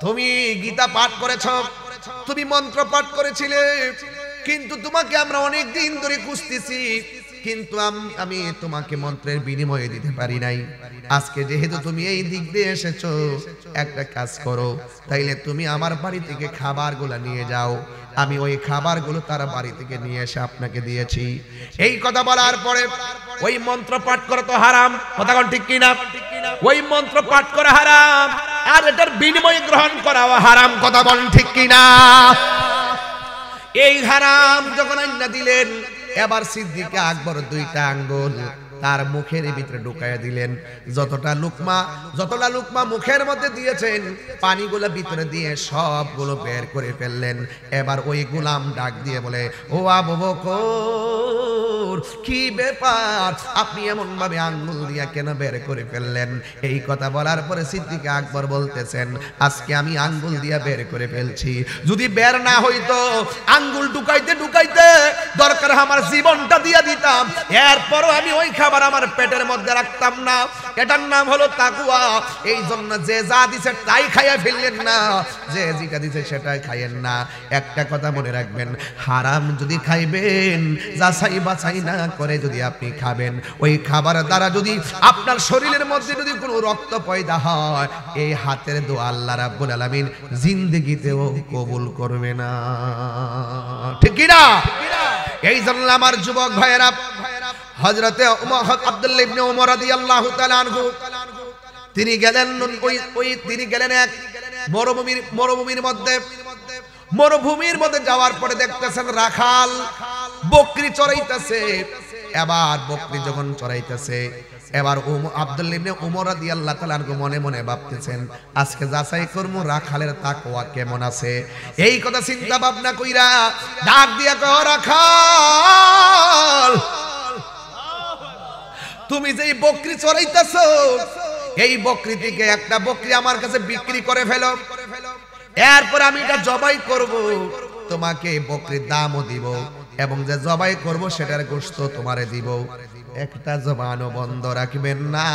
তুমি গীতা পাঠ করেছ, তুমি মন্ত্র পাঠ করেছিলে, কিন্তু তোমাকে আমরা অনেক দিন ধরে খুঁজতেছি, কিন্তু আমি তোমাকে মন্ত্রের বিনিময়ে দিতে পারি নাই। আজকে যেহেতু তুমি এই দিক দিয়ে এসেছো, একটা কাজ করো, তাইলে তুমি আমার বাড়ি থেকে খাবারগুলো নিয়ে যাও, আমি ওই খাবারগুলো তার বাড়ি থেকে নিয়ে এসে আপনাকে দিয়েছি। এই কথা বলার পরে ওই মন্ত্র পাঠ করা তো হারাম, কথা কোন ঠিক কিনা? ওই মন্ত্র পাঠ করা হারাম, আর এটার বিনিময় গ্রহণ করাও হারাম, কথা বলেন ঠিক কিনা? এই হারাম যখন আইনা দিলেন, এবার সিদ্দিক আকবর দুইটা আঙ্গুল তার মুখের ভিতরে ঢুকাইয়া দিলেন। যতটা লুকমা মুখের মধ্যে দিয়েছেন, পানিগুলো ভিতরে দিয়ে সবগুলো বের করে ফেললেন। এবার ওই গোলাম ডাক দিয়ে বলে, ও আবু বকর, কি ব্যাপার, আপনি এমন ভাবে আঙ্গুল দিয়া কেন বের করে ফেললেন? এই কথা বলার পরে সিদ্দিক আকবর বলতেছেন, আজকে আমি আঙ্গুল দিয়া বের করে ফেলছি, যদি বের না হইতো আঙ্গুল ঢুকাইতে ঢুকাইতে দরকার আমার জীবনটা দিয়া দিতাম, এরপরও আমি ওই খাবার আমার পেটের মধ্যে রাখতাম না। এটার নাম হলো তাকওয়া। এই জন্য যে যা দিছে তাই খাইয়া ফেললেন না, যে যেটা দিছে সেটাই খাইয়েন না। একটা কথা মনে রাখবেন, হারাম যদি খাইবেন, যাচাই বাছাই না করে যদি আপনি খাবেন, ওই খাবার দ্বারা যদি আপনার শরীরের মধ্যে যদি কোনো রক্ত পয়দা হয়, এই হাতের দোয়া আল্লাহ রাব্বুল আলামিন জিন্দেগিতেও কবুল করবে না, ঠিক কি না? এই জন্য আমার যুবক ভাইয়েরা, হযরতে আব্দুল্লাহ ইবনে ওমর রাদিয়াল্লাহু তাআলা আনহু তিনি গেলেন এক মরুভূমির মধ্যে যাওয়ার পরে দেখতেছেন রাখাল বকরি চড়াইতেছে। এবার বকরি যখন চড়াইতেছে, এবার আব্দুল্লাহ ইবনে ওমর রাদিয়াল্লাহু তাআলা আনহু মনে মনে ভাবতেছেন, আজকে যাচাই করব রাখালের তাকওয়া কেমন আছে। এই কথা চিন্তা ভাবনা কইরা ডাক দিয়া কয়, রাখাল, তুমি যে বকরি চড়াইতেছো, এই বকরি থেকে একটা বকরি আমার কাছে বিক্রি করে ফেলো, এরপর আমি এটা জবাই করব, তোমাকে বকরির দামও দিব, এবং যে জবাই করব সেটার গোশত তোমারে দিব। একটা জবানও বন্ধ রাখবেন না,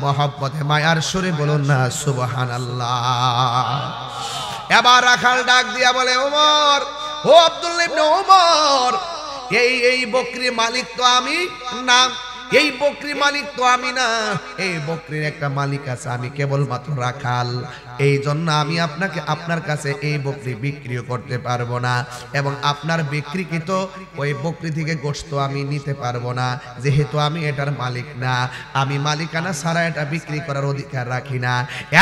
মহব্বতে মায়ার সুরে বলুন না সুবহানাল্লাহ। এবার রাখাল ডাক দিয়া বলে, ওমর, ও আব্দুল্লাহ ইবনে ওমর, এই বকরি মালিক তো আমি না, এই বকরি মালিক তো আমি না, এই বকরির একটা মালিক আছে, আমি কেবলমাত্র রাখাল। এই জন্য আমি আপনার কাছে এই বকরি বিক্রিও করতে পারবো না, এবং আপনার বিক্রিকৃত ওই বকরি থেকে গোশত আমি নিতে পারবো না, যেহেতু আমি এটার মালিক না, আমি মালিকানা ছাড়া এটা বিক্রি করার অধিকার রাখি না।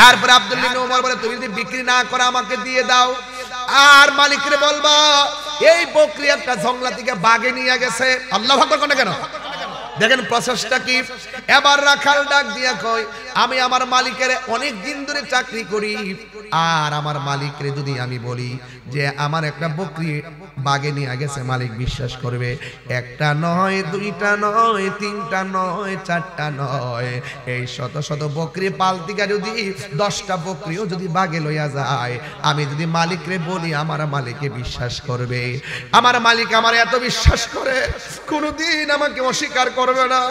এরপর আব্দুল্লাহ ইবনে ওমর বলে, তুমি যদি বিক্রি না করো আমাকে দিয়ে দাও, আর মালিকরে বলবা এই বকরি একটা জঙ্গলা থেকে বাগে নিয়ে গেছে। আল্লাহু আকবার কোন কেন? দেখেন প্রসেসটা কি। এবার রাখাল ডাক দিয়া কয়, আমি আমার মালিকের অনেক দিন ধরে চাকরি করি, আর আমার মালিকরে যদি আমি বলি যে আমার একটা বকরি বাগে নিয়ে গেছে মালিক বিশ্বাস করবে? একটা নয়, দুইটা নয়, তিনটা নয়, চারটা নয়, এই শত শত বকরি পালতিকা যদি 10টা বকরিও যদি বাগে লইয়া যায়, আমি যদি মালিকরে বলি আমার মালিকে বিশ্বাস করবে। আমার মালিক আমার এত বিশ্বাস করে কোনোদিন আমাকে অস্বীকার করবে না,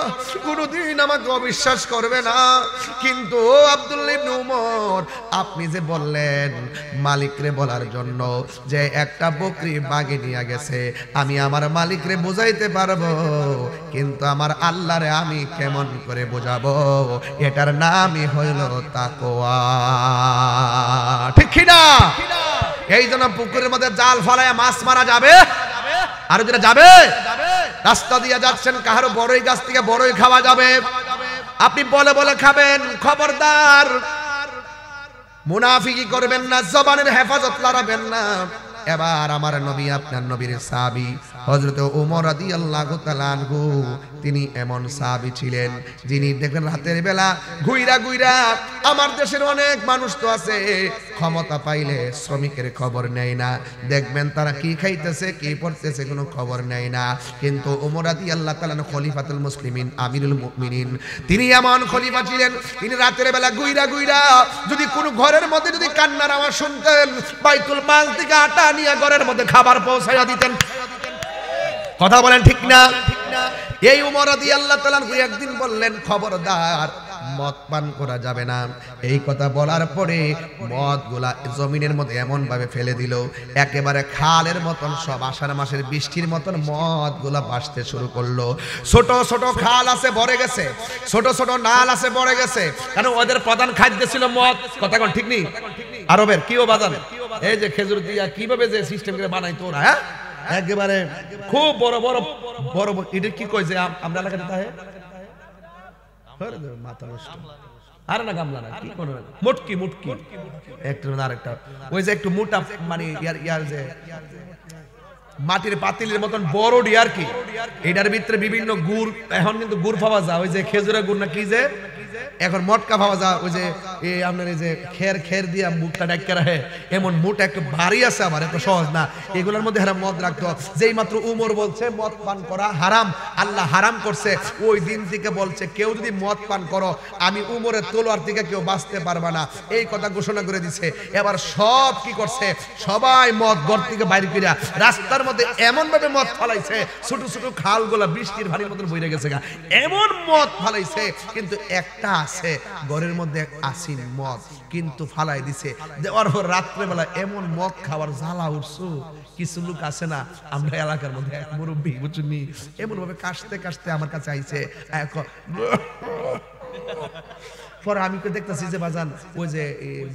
কোনোদিন আমাকে অবিশ্বাস করবে না। কিন্তু আব্দুল্লাহ ইবনে উমর, আপনি যে বললেন মালিকরে বলার জন্য যে একটা বকরি বাগে নিয়ে গেছে, আমি আমার মালিকরে বোঝাইতে পারবো, কিন্তু আমার আল্লাহরে আমি কেমন করে বোঝাবো? এটার নামই হইল তাকওয়া। ঠিক কি না? এই জন্য পুকুরের মধ্যে জাল ফলায় মাছ মারা যাবে? আর যেটা যাবে, রাস্তা দিয়ে যাচ্ছেন, কাহারো বড়ই গাছ থেকে বড়ই খাওয়া যাবে, আপনি বলে বলে খাবেন, খবরদার মুনাফিকি করবেন না, জবানের হেফাজত লড়াবেন না। এবার আমার নবী, আপনার নবীর সাহাবী হযরত ওমর রাদিয়াল্লাহু তাআলা আনহু, তিনি এমন সাহাবী ছিলেন যিনি দেখেন রাতের বেলা ঘুইরা ঘুইরা, আমার দেশের অনেক মানুষ তো আছে ক্ষমতা পাইলে শ্রমিকের খবর নেয় না, দেখবেন তারা কি খাইতেছে কি পড়তেছে কোনো খবর নেয় না। কিন্তু ওমর রাদিয়াল্লাহু তাআলা খলিফাতুল মুসলিমিন, আমিরুল মুমিনিন, তিনি এমন খলিফা ছিলেন, তিনি রাতের বেলা ঘুইরা ঘুইরা যদি কোনো ঘরের মধ্যে যদি কান্নার আওয়াজ শুনতেন, বাইতুল মাল থেকে আটা নিয়ে ঘরের মধ্যে খাবার পৌঁছাইয়া দিতেন। কথা বলেন ঠিক না? এই ওমর রাদিয়াল্লাহু তাআলা একদিন বললেন, খবরদার মদ পান করা যাবে না। এই কথা বলার পরে মদগুলা জমিনের মধ্যে এমন ভাবে ফেলে দিল, একেবারে খালের মতন, সব আষাঢ় মাসের বৃষ্টির মতন মদগুলা ভাসতে শুরু করলো। ছোট ছোট খাল আছে ভরে গেছে, ছোট ছোট নাল আছে ভরে গেছে, কারণ ওদের প্রধান খাদ্য ছিল মদ। কথা কোন ঠিক নেই? আরবের কিও বাজান, এই যে খেজুর দিয়া কিভাবে যে সিস্টেম করে বানাইতো ওরা, হ্যাঁ, একেবারে খুব বড় বড় বড়, এটা কি কই যে আমরা এলাকাতে তাহে মাথা নষ্ট, আরে না গামলা না, কি কোন মুটকি, মুটকি একটা আরেকটা, ওই যে একটু মোটা, মানে ইয়ার যে মাটির পাতিলের মতন বড় ডিয়ার কি, এটার ভিতরে বিভিন্ন গুড়, এখন কিন্তু গুড় পাওয়া যায়, ওই যে খেজুরের গুড় না কি যে, এখন মটকা পাওয়া যায়, ওই যে আপনার এই যে খের দিয়া মুখটা ডাক্কা রাখে, এমন মোটা একটু ভারী আছে, আবার এত সহজ না। এগুলোর মধ্যে হারাম মদ রাখতো। যেই মাত্র উমর বলছে মদ পান করা হারাম, আল্লাহ হারাম করছে, ওই দিন থেকে বলছে কেউ যদি মদ পান করো, আমি উমরের তলোয়ার থেকে কেউ বাঁচতে পারবে না, এই কথা ঘোষণা করে দিছে। এবার সব কি করছে, সবাই মদ ঘর থেকে বাইরে করিয়া রাস্তার মধ্যে এমন ভাবে মদ ফালাইছে, ছোট ছোট খালগুলা বৃষ্টির ভারীর মতন বইরে গেছে, এমন মদ ফালাইছে। কিন্তু একটা আছে ঘরের মধ্যে আসিন মদ, কিন্তু ফালাই দিছে, দেওয়ার পর রাত্রেবেলা এমন মদ খাওয়ার জ্বালা উঠছো, কিছু লোক আছে না আমরা এলাকার মধ্যে, এক মুরব্বী বুঝুনি, এমন ভাবে কাশতে কাশতে আমার কাছে আইছে, পরে আমি তো দেখতেছি যে বাজান ওই যে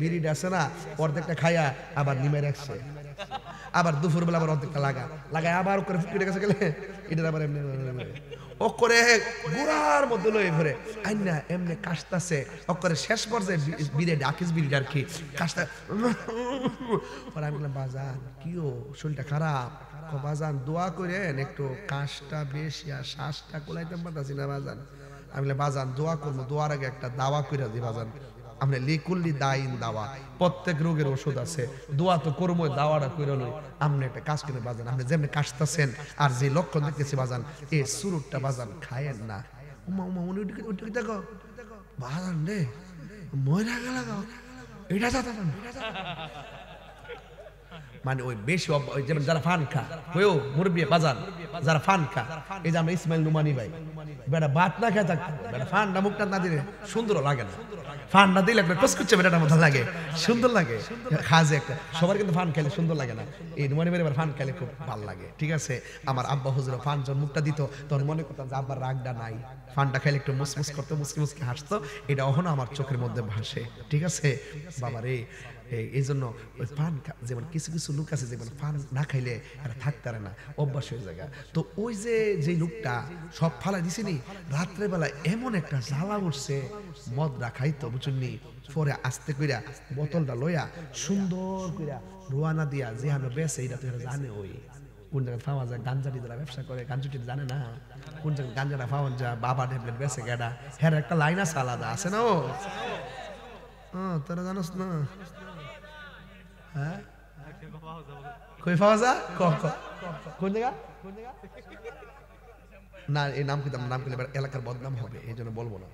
বিড়িটা আছে না, অর্ধেকটা খাইয়া আবার নিমে রাখছে, আবার দুপুরবেলা আবার অর্ধেকটা লাগায় আবার করে ফুটে গেছে গেলে এটা আবার এমনি ও করে গুড়ার মধ্যে লয়ে ভরে আইনা এমনি কাশতাছে, ও করে শেষ পর্যায়ে বিড়ে ডাকিস বিড়িটা আর কি কাশতা। পরে আমি বললাম বাজান কিও শরীরটা খারাপ? বাজান দোয়া করেন একটু কাশটা বেশি আর শ্বাসটা কোলাইতে পারতাছি না বাজান। আমি বললাম বাজান দোয়া করবো, দোয়ার আগে একটা দাওয়া করে দি বাজান, আমরা লিকুল্লি দাইন দাওয়া, প্রত্যেক রোগের ওষুধ আছে, দোয়া তো করবো, দাওয়াটা করে লই। আপনি একটা কাজ করে বাজান, আপনি যেমনি কাশতেছেন আর যে লক্ষণ দেখতেছি বাজান, এই সুরুটটা বাজান খায়েন না। উমা উমা উনি দেখো বাজান রে ময়রা গেল এটা মানে ওই বেশি যেমন যারা ফান খা ওই মুরব্বী বাজান, যারা ফান খা, এই যে আমরা ইসমাইল নুমানি ভাই, বেটা ভাত না খেয়ে থাকতো, বেটা ফান্ডা মুখটা না দিলে সুন্দর লাগে না, ফান না দিলে একটা কচকুচ্ছে বেটার মতো লাগে, সুন্দর লাগে খাজে একটা। সবার কিন্তু ফান খেলে সুন্দর লাগে না, এই নুমানি ভাই ফান খেলে খুব ভালো লাগে। ঠিক আছে, আমার আব্বা হুজুর ফান যখন মুখটা দিত তখন মনে করতাম যে আব্বার রাগটা নাই, ফানটা খেলে একটু মুসমুস করতো, মুসকি মুসকি হাসতো, এটা এখনো আমার চোখের মধ্যে ভাসে। ঠিক আছে বাবা রে, এই জন্য ওই ফান যেমন কিছু কিছু লোক আছে যেমন ফান না খাইলে এরা থাকতে পারে না, অভ্যাস হয়ে যায়। তো ওই যে লোকটা সব ফালাই দিছিনি, রাত্রেবেলা এমন একটা জ্বালা উঠছে, মদ রাখাইতো বুঝুননি, পরে আস্তে কইরা বোতলটা লইয়া সুন্দর কইরা রোয়ানা দিয়া যে আমি বেছে, এটা তো জানে ওই কোন জায়গায় পাওয়া যায়, গাঞ্জাটি যারা ব্যবসা করে গাঞ্জুটি জানে না কোন জায়গায় গাঞ্জাটা পাওয়া যায়, বাবা ট্যাবলেট বেছে গেডা, হ্যাঁ একটা লাইন আছে আলাদা আছে না, ও তোরা জানোস না? হ্যাঁ কই পাওয়া যায় কোন জায়গা না এই নাম কিন্তু নাম করলে এলাকার বদনাম হবে এই জন্য বলবো না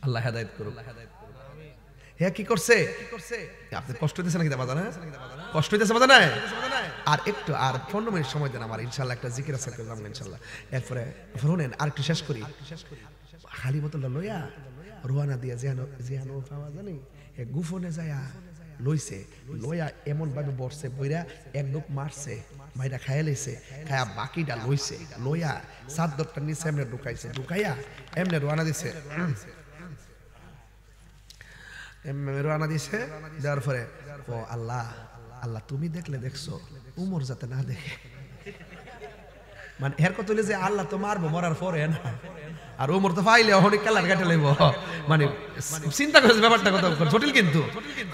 আল্লাহ হেদায়েত করুক হ্যাঁ কি করছে আপনি কষ্ট হইতেছে নাকি বাজান কষ্ট হইতেছে বাজান আর একটু আর 15 মিনিট সময় দেন আমার ইনশাআল্লাহ একটা জিকির আছে করলাম ইনশাআল্লাহ এরপরে শুনেন আর একটু শেষ করি খালি বোতলটা লইয়া রোয়ানা দিয়া যেন পাওয়া জানি এ গুফনে যায়া লইছে লইয়া এমন ভাবে বসছে বইরা এক ডুক মারছে ভাইরা খাইয়া লইছে খায়া বাকিটা লইছে লইয়া সাদরটা নিচে এমনে ঢুকাইছে ঢুকাইয়া এমনে রোয়ানা দিছে রোয়ানা দিছে দেওয়ার পরে ও আল্লাহ আল্লাহ তুমি দেখলে দেখছো উমর যাতে না দেখে মানে এর কথা হইলে যে আল্লাহ তো মারবো মরার পরে না আর উমর তো পাইলে অনেক কালার কাটে লইব মানে চিন্তা করেছে ব্যাপারটা কত জটিল কিন্তু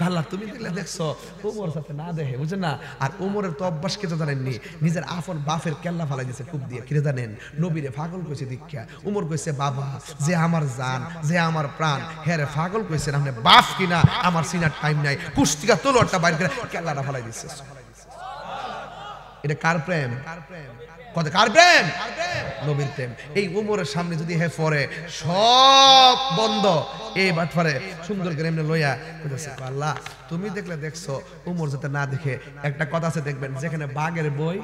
আল্লাহ তুমি দেখলে দেখছো উমর যাতে না দেখে বুঝছেন না আর উমরের তো অভ্যাস কে তো জানেননি নিজের আপন বাপের কেল্লা ফালাই দিয়েছে খুব দিয়ে কিরে জানেন নবীরে পাগল কইছে দীক্ষা উমর কইছে বাবা যে আমার জান যে আমার প্রাণ হেরে পাগল কইছে না আপনি বাপ কিনা আমার সিনার টাইম নাই কুস্তিকা তলোয়ারটা বাইর করে কেল্লাটা ফালাই দিচ্ছে এটা কার প্রেম কত কার প্রেম নবীর প্রেম এই উমরের সামনে যদি হে পড়ে সব বন্ধ এই বাটফারে সুন্দর করে এমনি লইয়া কইতেছে আল্লাহ তুমি দেখলে দেখছো উমর যাতে না দেখে একটা কথা আছে দেখবেন যেখানে বাঘের বই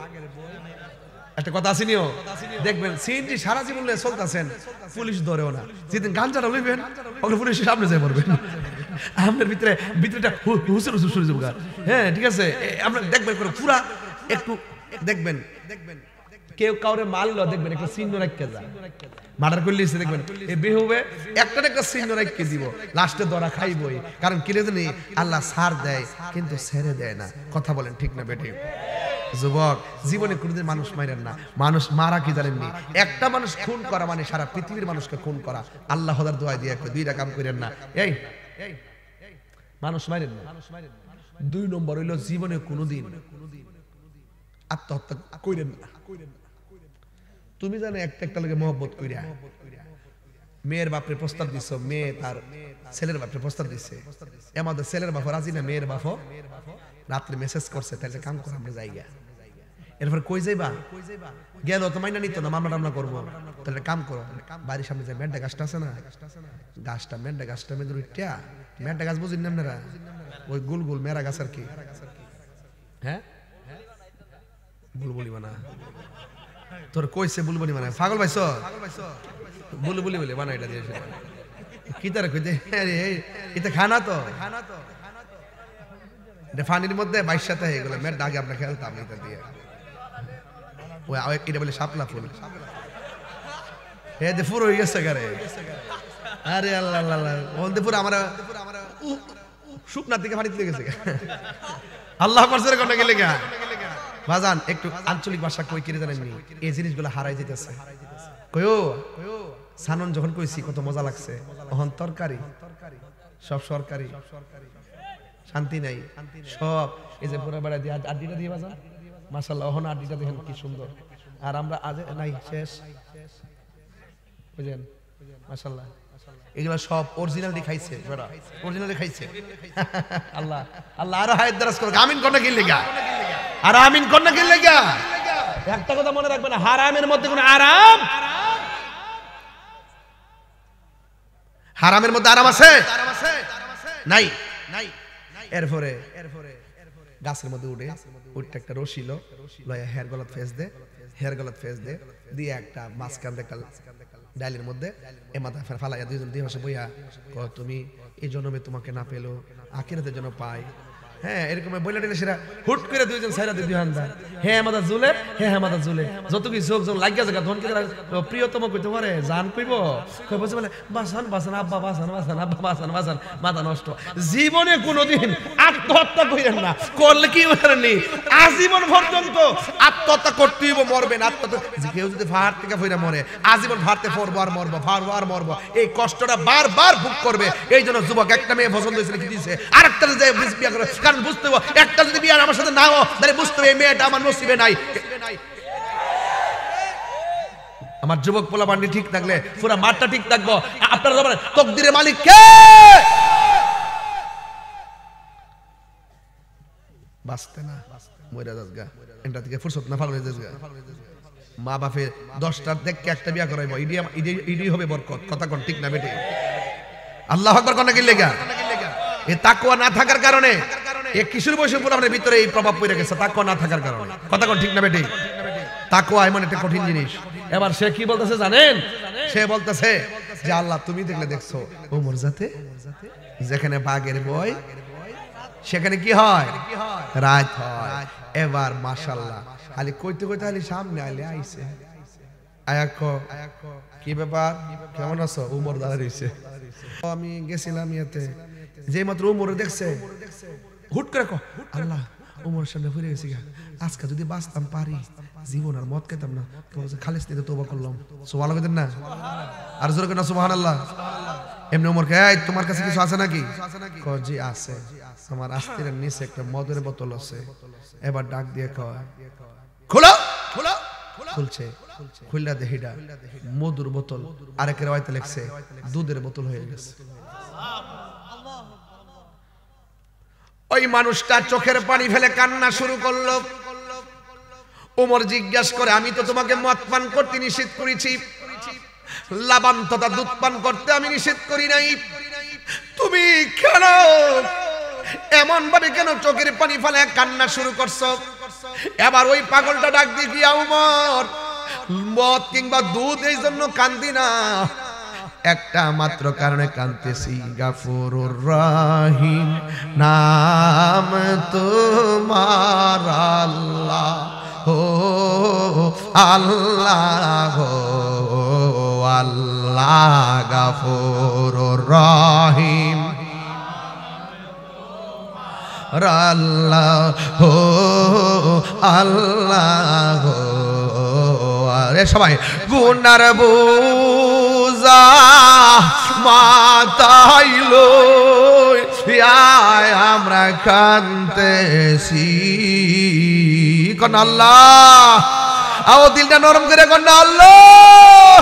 একটা কথা আছে নিও দেখবেন সিনজি সারা জীবন লয়ে চলতেছেন পুলিশ ধরেও না যেদিন গাঞ্জাটা লইবেন ওখানে পুলিশের সামনে যায় পড়বেন আপনার ভিতরেটা হুসুর হুসুর শুরু যাবে হ্যাঁ ঠিক আছে আমরা দেখবেন করে পুরা একটু দেখবেন কেউ কাউরে মারলো দেখবেন একটা চিহ্ন রাখতে যায় মার্ডার করলে দেখবেন এই বেহুবে একটা একটা চিহ্ন রাখতে দিব লাস্টে ধরা খাইবই কারণ কি জানি আল্লাহ ছাড় দেয় কিন্তু ছেড়ে দেয় না কথা বলেন ঠিক না বেটি যুবক জীবনে কোনোদিন মানুষ মারেন না মানুষ মারা কি জানেননি একটা মানুষ খুন করা মানে সারা পৃথিবীর মানুষকে খুন করা আল্লাহর দোয়া দিয়ে দুইটা কাম করেন না এই মানুষ মারেন না 2 নম্বর হইল জীবনে কোনোদিন আত্মহত্যা কইরেন না তুমি জানো একটা লোকে মহব্বত কইরা মেয়ের বাপরে প্রস্তাব দিছো মেয়ে তার ছেলের বাপরে প্রস্তাব দিছে আমাদের ছেলের বাপ রাজি না মেয়ের বাপ রাত্রে মেসেজ করছে তাহলে কাম করে আমরা যাইগা এরপর কই যাইবা গেল তো মাইনা নিত না মামলা টামলা করবো তাহলে কাম করো বাড়ির সামনে যে মেড্ডা গাছটা আছে না গাছটা মেড্ডা গাছটা মেদুর ইটা মেড্ডা গাছ বুঝিন না আপনারা ওই গোল গোল মেরা গাছ আর কি হ্যাঁ বুলবুলি বানা তোর কইছে বুলবুলি বানা পাগল ভাইছো বুলবুলি বলে বানা এটা দিয়েছে কি তার কইতে এটা খানা তো এটা ফানির মধ্যে 22 সাথে হয়ে গেল মেয়ের দাগে আমরা খেলতাম এটা দিয়ে ওই এটা বলে শাপলা ফুল হে দে পুরো হয়ে গেছে গারে আরে আল্লাহ আল্লাহ ওন দে পুরো আমরা শুকনা থেকে ফানি তুলে গেছে আল্লাহ পারছে কোন গেলে গা বাজান একটু আঞ্চলিক ভাষা কই কি জানেননি এই জিনিসগুলো হারাই যাইতেছে কইও সানন যখন কইছি কত মজা লাগছে তখন তরকারি সব সরকারি শান্তি নাই সব এই যে পুরো বেড়া দিয়ে আড্ডিটা দিয়ে বাজান মাশাআল্লাহ ওহন আড্ডিটা দেখেন কি সুন্দর আর আমরা আজ নাই শেষ বুঝেন মাশাআল্লাহ এগুলা সব অরিজিনাল দেখাইছে বেড়া অরিজিনাল দেখাইছে আল্লাহ আল্লাহ আর হায়াত দারাজ করুক আমিন কোন কি লাগা আর আমিন কোন কি লাগা একটা কথা মনে রাখবেন হারামের মধ্যে কোনো আরাম হারামের মধ্যে আরাম আছে নাই এরপরে গাছের মধ্যে উঠে একটা রশি লয়া হেয়ার গলাত ফেস দে দিয়ে একটা মাঝখান একটা ডালের মধ্যে এ মাথা ফালাইয়া দুইজন দিয়ে বসে বইয়া তুমি এই জন্মে তোমাকে না পেলো আখিরাতের জন্য পাই হ্যাঁ এরকম বইলা টেলে সেরা হুট করে দুইজন সাইরা দিয়ে দুই হান্দা হে আমাদের জুলে যত কি চোখ যখন লাগিয়া জায়গা ধন কি প্রিয়তম কইতে পারে জান কইব কই বসে বলে বাসান আব্বা বাসান মাথা নষ্ট জীবনে কোনোদিন আত্মহত্যা কইরেন না করলে কি হইরানি আজীবন পর্যন্ত আত্মহত্যা করতেই মরবেন আত্মহত্যা কেউ যদি ফাড় থেকে ফইরা মরে আজীবন ফাড়তে ফরবো আর মরবো এই কষ্টটা বারবার ভোগ করবে এই জন্য যুবক একটা মেয়ে পছন্দ হয়েছিল কি দিয়েছে আরেকটা যে বিয়া করে কারণ বুঝতে হবে একটা যদি বিয়ে আমার সাথে না হয় তাহলে বুঝতে হবে এই মেয়েটা আমার নসিবে নাই আমার যুবক পোলাপান্ডি ঠিক থাকলে পুরো মাঠটা ঠিক থাকবো আপনারা জানেন তকদিরের মালিক কে বাঁচতে না মইরা যাসগা এটা থেকে ফুরসত না ফাল হয়ে যাসগা মা বাপে 10টার দেখকে একটা বিয়া করাইবো ইডি হবে বরকত কথা কোন ঠিক না বেটে আল্লাহু আকবার কোন কি লেগা এই তাকওয়া না থাকার কারণে এই কিশোর বয়সের পোলাপানের ভিতরে এই প্রভাব পড়ে গেছে তাকওয়া না থাকার কারণে কথা কোন ঠিক না বেটে তাকওয়া এমন একটা কঠিন জিনিস এবার সে কি বলতেছে জানেন সে বলতেছে যে আল্লাহ তুমি দেখলে দেখছো ওমর জাতে যেখানে বাঘের ভয় সেখানে কি হয় রাত হয় এবার মাশাআল্লাহ খালি কইতে কইতে খালি সামনে আইলে আইছে আয়াকো কি ব্যাপার কেমন আছো ওমর দাঁড়া রইছে আমি গেছিলাম ইয়াতে যেই মাত্র ওমর দেখছে হুট করে কো আল্লাহ ওমরের সামনে ঘুরে গেছি আজকে যদি বাঁচতাম পারি জীবন আর মত খেতাম না খালিস নিতে তওবা করলাম সুবহানাল্লাহ কইতেন না আর জোরে কইনা সুবহানাল্লাহ এমনি ওমর কে এই তোমার কাছে কিছু আছে নাকি কো জি আছে আমার আস্তিরের নিচে একটা মদের বোতল আছে এবার ডাক দিয়ে কয় খোলো খোলো খুলছে খুললা দেহিডা মধুর বোতল আরেক রাওয়ায়াতে লেখছে দুধের বোতল হয়ে গেছে ওই মানুষটা চোখের পানি ফেলে কান্না শুরু করলো ওমর জিজ্ঞাসা করে আমি তো তোমাকে মদ পান করতে নিষেধ করেছি লাবান তথা দুধ পান করতে আমি নিষেধ করি নাই তুমি কেন এমন ভাবে কেন চোখের পানি ফেলে কান্না শুরু করছো এবার ওই পাগলটা ডাক দিয়ে কি ওমর মদ কিংবা দুধ এই জন্য কান্দি না একটা মাত্র কারণে কাঁদতেছি গাফুরুর রহিম নাম তোমার আল্লাহ ও আল্লাহ ও আল্লাহ গাফুরুর রহিম আল্লাহ ও আল্লাহ আরে সবাই গুনার বুজা মাতাইলো আমরা কান্তেছি কোন আল্লাহ আও দিলটা নরম করে কোন আল্লাহ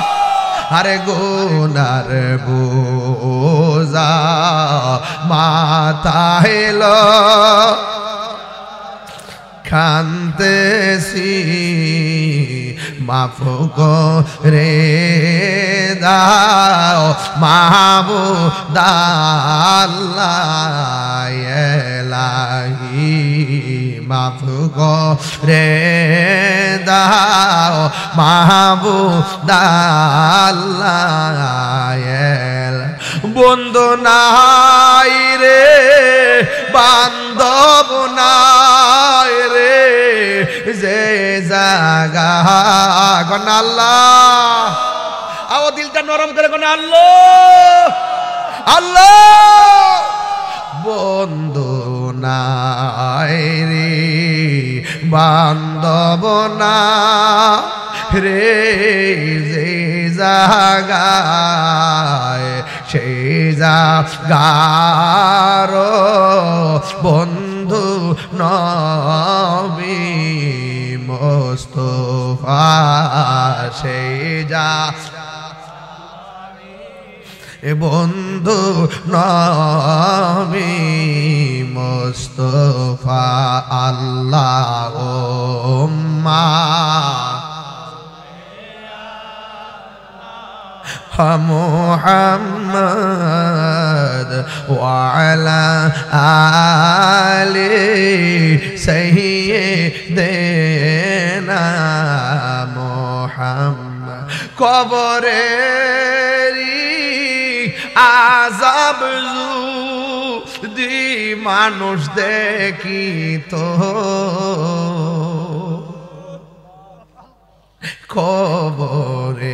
আরে গুনার বুজা মাতাইলো কান্তেছি মাফ করে দাও মাহবুব আল্লাহ ইলাহি মাফ করে দাও মাহবুব আল্লাহ বন্ধু নাই রে বান্ধব নাই রে যে জাগা কোন আল্লাহ আও দিলটা নরম করে কোন আল্লাহ আল্লাহ বন্ধু নাই রে বান্ধব না রে যে জাগায় সেই জাগার বন্ধু নবী মুস্তাফা সেই যা বন্ধু নবী মুস্তাফা আল্লাহুম্মা মুহাম্মদ ওয়া আলা আলি সাইয়্যিদিনা মুহাম্মদ কবরেরি আযাব যদি মানুষ দেখিত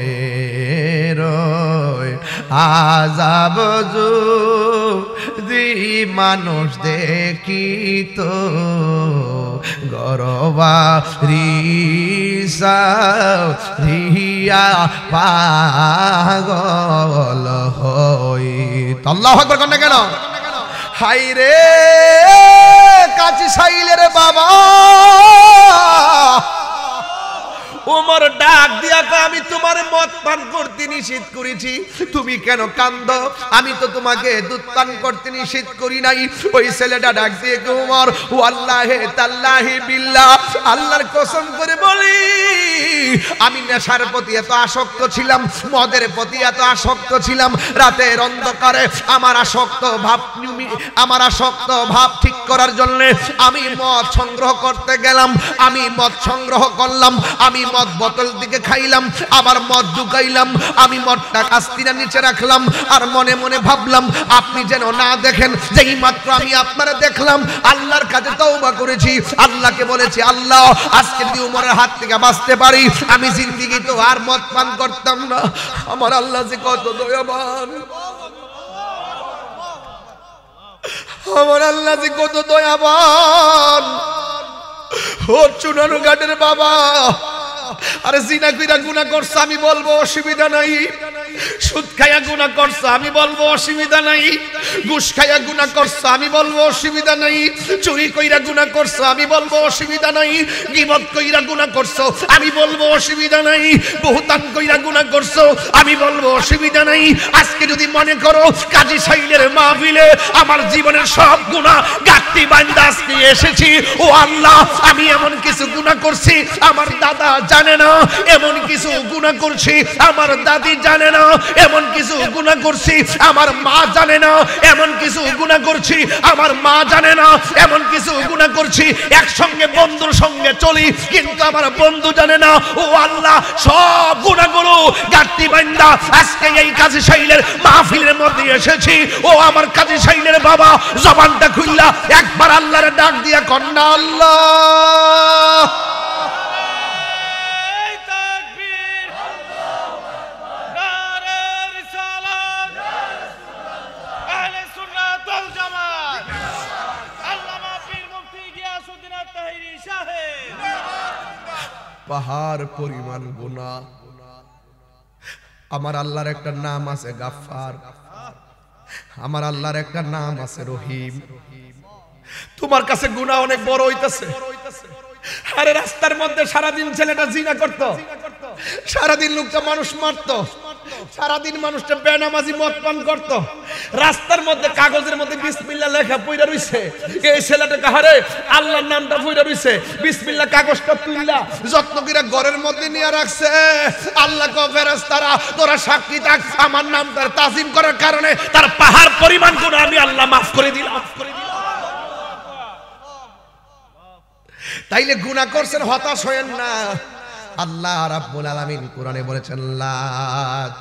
কবরের আযাব যদি মানুষ দেখিত গরবারি রিয়া পাগল হইত আল্লাহু আকবার কোন কেন হাই রে কাছি সাইলের বাবা ওমর ডাক দিয়া কয়, আমি তোমার মদ পান করতে নিষেধ করেছি, তুমি কেন কান্দো? আমি তো তোমাকে দুধ পান করতে নিষেধ করি নাই। ওই ছেলেটা ডাক দিয়ে কয়, ওমর ওয়াল্লাহি তাল্লাহি বিল্লাহ, আল্লাহর কসম করে বলি আমি নেশার প্রতি এত আসক্ত ছিলাম, মদের প্রতি এত আসক্ত ছিলাম, রাতের অন্ধকারে আমার আসক্ত ভাব ঠিক করার জন্য আমি মদ সংগ্রহ করতে গেলাম, আমি মদ সংগ্রহ করলাম, আমি মদ বোতল দিকে খাইলাম, আবার মদ ঢুকাইলাম, আমি মদটা কাস্তিনা নিচে রাখলাম, আর মনে মনে ভাবলাম আপনি যেন না দেখেন, যেই মাত্র আমি আপনারা দেখলাম আল্লাহর কাছে তওবা করেছি, আল্লাহকে বলেছি আল্লাহ আজকে যদি উমরের হাত থেকে বাঁচতে পারি আমি জিন্দেগি তো আর মদ পান করতাম না। আমার আল্লাহ যে কত দয়াবান, আমার আল্লাহ যে কত দয়াবান। ও চুনারু ঘাটের বাবা, আরে জিনা কইরা গুনাহ করছ আমি বলবো অসুবিধা নাই, সুদ খায়া গুনাহ করছ আমি বলবো অসুবিধা নাই, ঘুষ খায়া গুনাহ করছ আমি বলবো অসুবিধা নাই, চুরি কইরা গুনাহ করছ আমি বলবো অসুবিধা নাই, গীবত কইরা গুনাহ করছ আমি বলবো অসুবিধা নাই, বহুতান কইরা গুনাহ করছ আমি বলবো অসুবিধা নাই। আজকে যদি মনে করো কাজী সাইলের মাহফিলে আমার জীবনের সব গুনাহ গাঁটটি বান্দা আজকে এসেছি, ও আল্লাহ আমি এমন কিছু গুনাহ করছি আমার দাদা জানে না, এমন কিছু গুনাহ করছি আমার দাদি জানে না, এমন কিছু গুনাহ করছি আমার মা জানে না, এমন কিছু গুনাহ করছি আমার মা জানে না, এমন কিছু গুনাহ করছি একসঙ্গে বন্ধুর সঙ্গে চলি কিন্তু আমার বন্ধু জানে না। ও আল্লাহ সব গুনাহগুলো গাঁটটি বান্দা আজকে এই কাজী সাইলের মাহফিলের মধ্যে এসেছি, ও আমার কাজী সাইলের বাবা জবানটা খুললা একবার আল্লাহর ডাক দিয়া কন্যা আল্লাহ। পাহাড় পরিমাণ গুনাহ, আমার আল্লাহর একটা নাম আছে গাফফার, আমার আল্লাহর একটা নাম আছে রহিম। তোমার কাছে গুনাহ অনেক বড় হইতাছে, আরে রাস্তার মধ্যে সারাদিন ছেলেটা জিনা করত, সারাদিন লোকটা মানুষ মারতো, সারাদিন মানুষটা বেনামাজি মদ পান করতো, রাস্তার মধ্যে কাগজের মধ্যে বিসমিল্লাহ লেখা পইরা রইছে, এই ছেলেটা কাহারে আল্লাহর নামটা পইরা রইছে, বিসমিল্লাহ কাগজটা তুইলা যত্ন করে ঘরের মধ্যে নিয়ে রাখছে। আল্লাহ কো ফেরেশতারা তোরা সাক্ষী থাক, আমার নামটার তাজিম করার কারণে তার পাহাড় পরিমাণ গুনাহ আমি আল্লাহ মাফ করে দিলাম। তাইলে গুনাহ করছেন হতাশ হয়েন না, আল্লাহ রাব্বুল আলামিন কোরআনে বলেছেন লা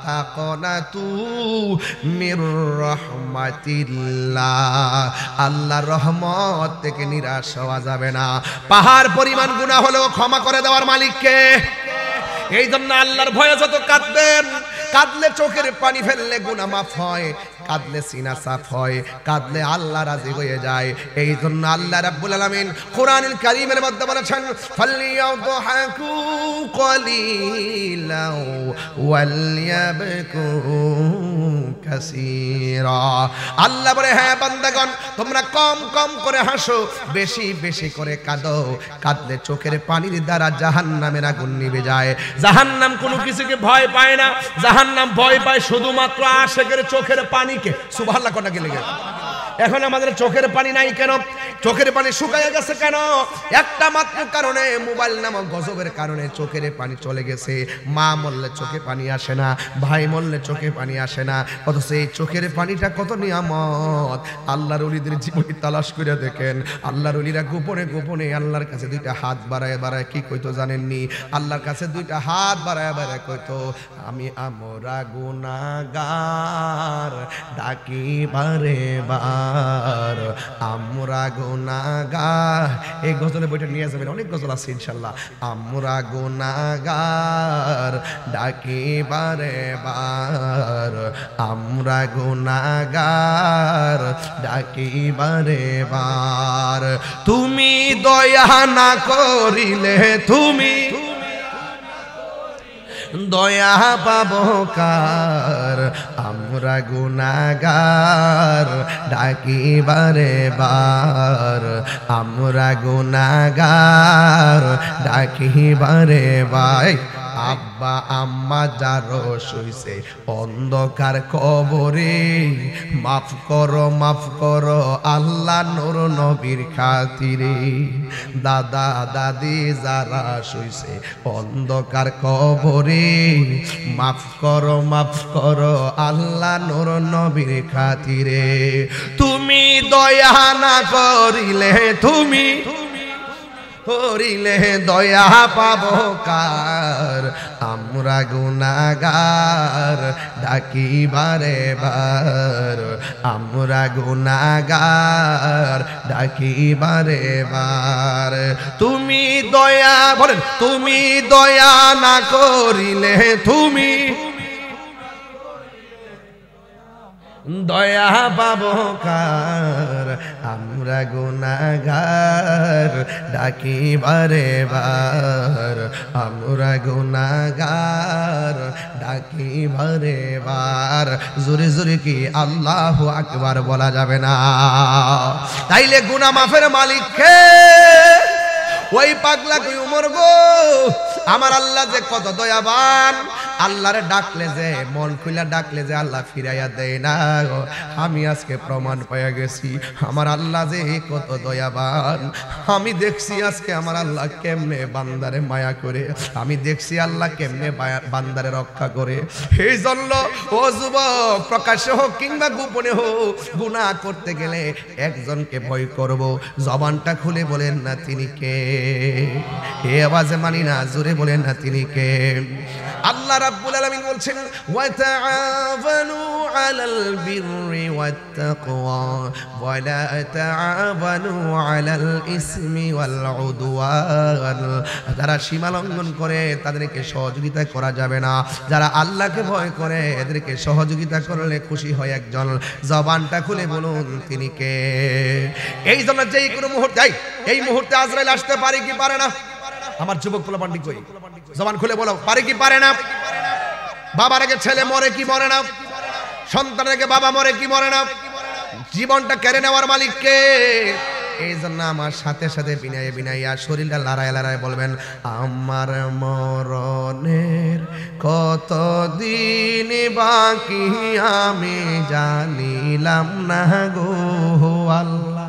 তাকনাতু মির রাহমাতিল্লাহ, আল্লাহর রহমত থেকে নিরাশ হওয়া যাবে না। পাহাড় পরিমাণ গুনাহ হলেও ক্ষমা করে দেওয়ার মালিক কে? এই জন্য আল্লাহর ভয়ে যত কাঁদবেন, কাঁদলে চোখের পানি ফেললে গুনাহ মাফ হয়, কাঁদলে সিনা সাফ হয়, কাঁদলে আল্লাহ রাজি হয়ে যায়। এই জন্য আল্লাহ রাব্বুল আলামিন কোরআনুল কারীমের মধ্যে বলেছেন ফালইয়াদহাকু কলিলাও ওয়ালইয়াবকু কাসীরা। আল্লাহ বলে হ্যাঁ বান্দাগণ তোমরা কম কম করে হাসো, বেশি বেশি করে কাঁদো, কাঁদলে চোখের পানির দ্বারা জাহান্নামের আগুন নিভে যায়। জাহান্নাম কোনো কিছুকে ভয় পায় না, জাহান্নাম ভয় পায় শুধুমাত্র আশিকের চোখের পানিকে। সুবহানাল্লাহ কোনটা কি লেগে? এখন আমাদের চোখের পানি নাই কেন? চোখের পানি শুকায় গেছে কেন? একটা মাত্র কারণে, মোবাইল নামক গজবের কারণে চোখের পানি চলে গেছে। মা মরলে চোখে পানি আসে না, ভাই মরলে চোখে পানি আসে না, অথচ এই চোখের পানিটা কত নিয়ামত। আল্লাহর ওলিদের জীবনী তালাশ করে দেখেন, আল্লাহর ওলিরা গোপনে গোপনে আল্লাহর কাছে দুইটা হাত বাড়ায় বাড়ায় কি কইতো জানেননি? আল্লাহর কাছে দুইটা হাত বাড়ায় বাড়ায় কইতো আমি আমরা গুনাহগার ডাকি বারে বার, আমরা গুনাহগার। এই গজলের বইটা নিয়ে যাবেন, অনেক গজল আছে ইনশাআল্লাহ। আমরা গুনাহগার ডাকি বারে বার, আমরা গুনাহগার ডাকি বারে বার, তুমি দয়া না করিলে, তুমি দয়া পাবো কার আমরা গুনাহগার ডাকি বারে বার আমরা গুনাহগার ডাকি বারে বার আব্বা আম্মা যারো শুইছে অন্ধকার কবরে মাফ করো আল্লাহ নূর নবীর খাতিরে দাদা দাদি যারা শুইছে অন্ধকার কবরে মাফ করো আল্লাহ নূর নবীর খাতিরে তুমি দয়া না করিলে তুমি করিলে দয়া পাবো কার আমরা গুনাহগার ডাকি বারে বার আমরা গুনাহগার ডাকি বারে বার তুমি দয়া বলেন তুমি দয়া না করিলে তুমি দয়া পাবো কার আমরা গুনাহগার ডাকি বারে বার আমরা গুনাহগার ডাকি বারে বার জোরে জোরে কি আল্লাহু আকবার বলা যাবে না তাইলে গুনাহ মাফের মালিক কে ওই পাগলা কই উমর গো আমার আল্লাহ যে কত দয়াবান আল্লাহরে ডাকলে যে মন খুলে ডাকলে যে আল্লাহ ফিরাইয়া দেয় না আমি আজকে প্রমাণ পেয়ে গেছি আমার আল্লাহ যে কত দয়াবান আমি দেখছি আজকে আমার আল্লাহ কেমনে বান্দারে মায়া করে আমি দেখছি আল্লাহ কেমনে বান্দারে রক্ষা করে এই জন্য ও যুবক প্রকাশ্যে হোক কিংবা গোপনে হোক গুনাহ করতে গেলে একজনকে ভয় করব জবানটা খুলে বলেন না তিনি কে এ আওয়াজে মানি না জোরে বলেন না তিনি কে আল্লাহ রাব্বুল আলামিন বলছেন ওয়া তাআওয়ানু আলাল বিররি ওয়াত তাকওয়া ওয়া লা তাআওয়ানু আলাল ইসমি ওয়াল উদওয়ান যারা সীমা লঙ্ঘন করে তাদেরকে সহযোগিতা করা যাবে না যারা আল্লাহকে ভয় করে এদেরকে সহযোগিতা করলে খুশি হয় একজন জবানটা খুলে বলুন তিনি কে এই জন্য যেই কোনো মুহূর্তে এই মুহূর্তে আজরাইল আসতে পারে কি পারে না আমার যুবক পোলাপান্ডি কই জবান খুলে বলো পারে কি পারে না বাবার আগে ছেলে মরে কি মরে না সন্তানের আগে বাবা মরে কি মরে না জীবনটা কেড়ে নেওয়ার মালিক কে এই জন্য আমার সাথে সাথে বিনাইয়া শরীরটা লড়ায় বলবেন আমার মরণের কত দিন বাকি আমি জানিলাম না গো আল্লাহ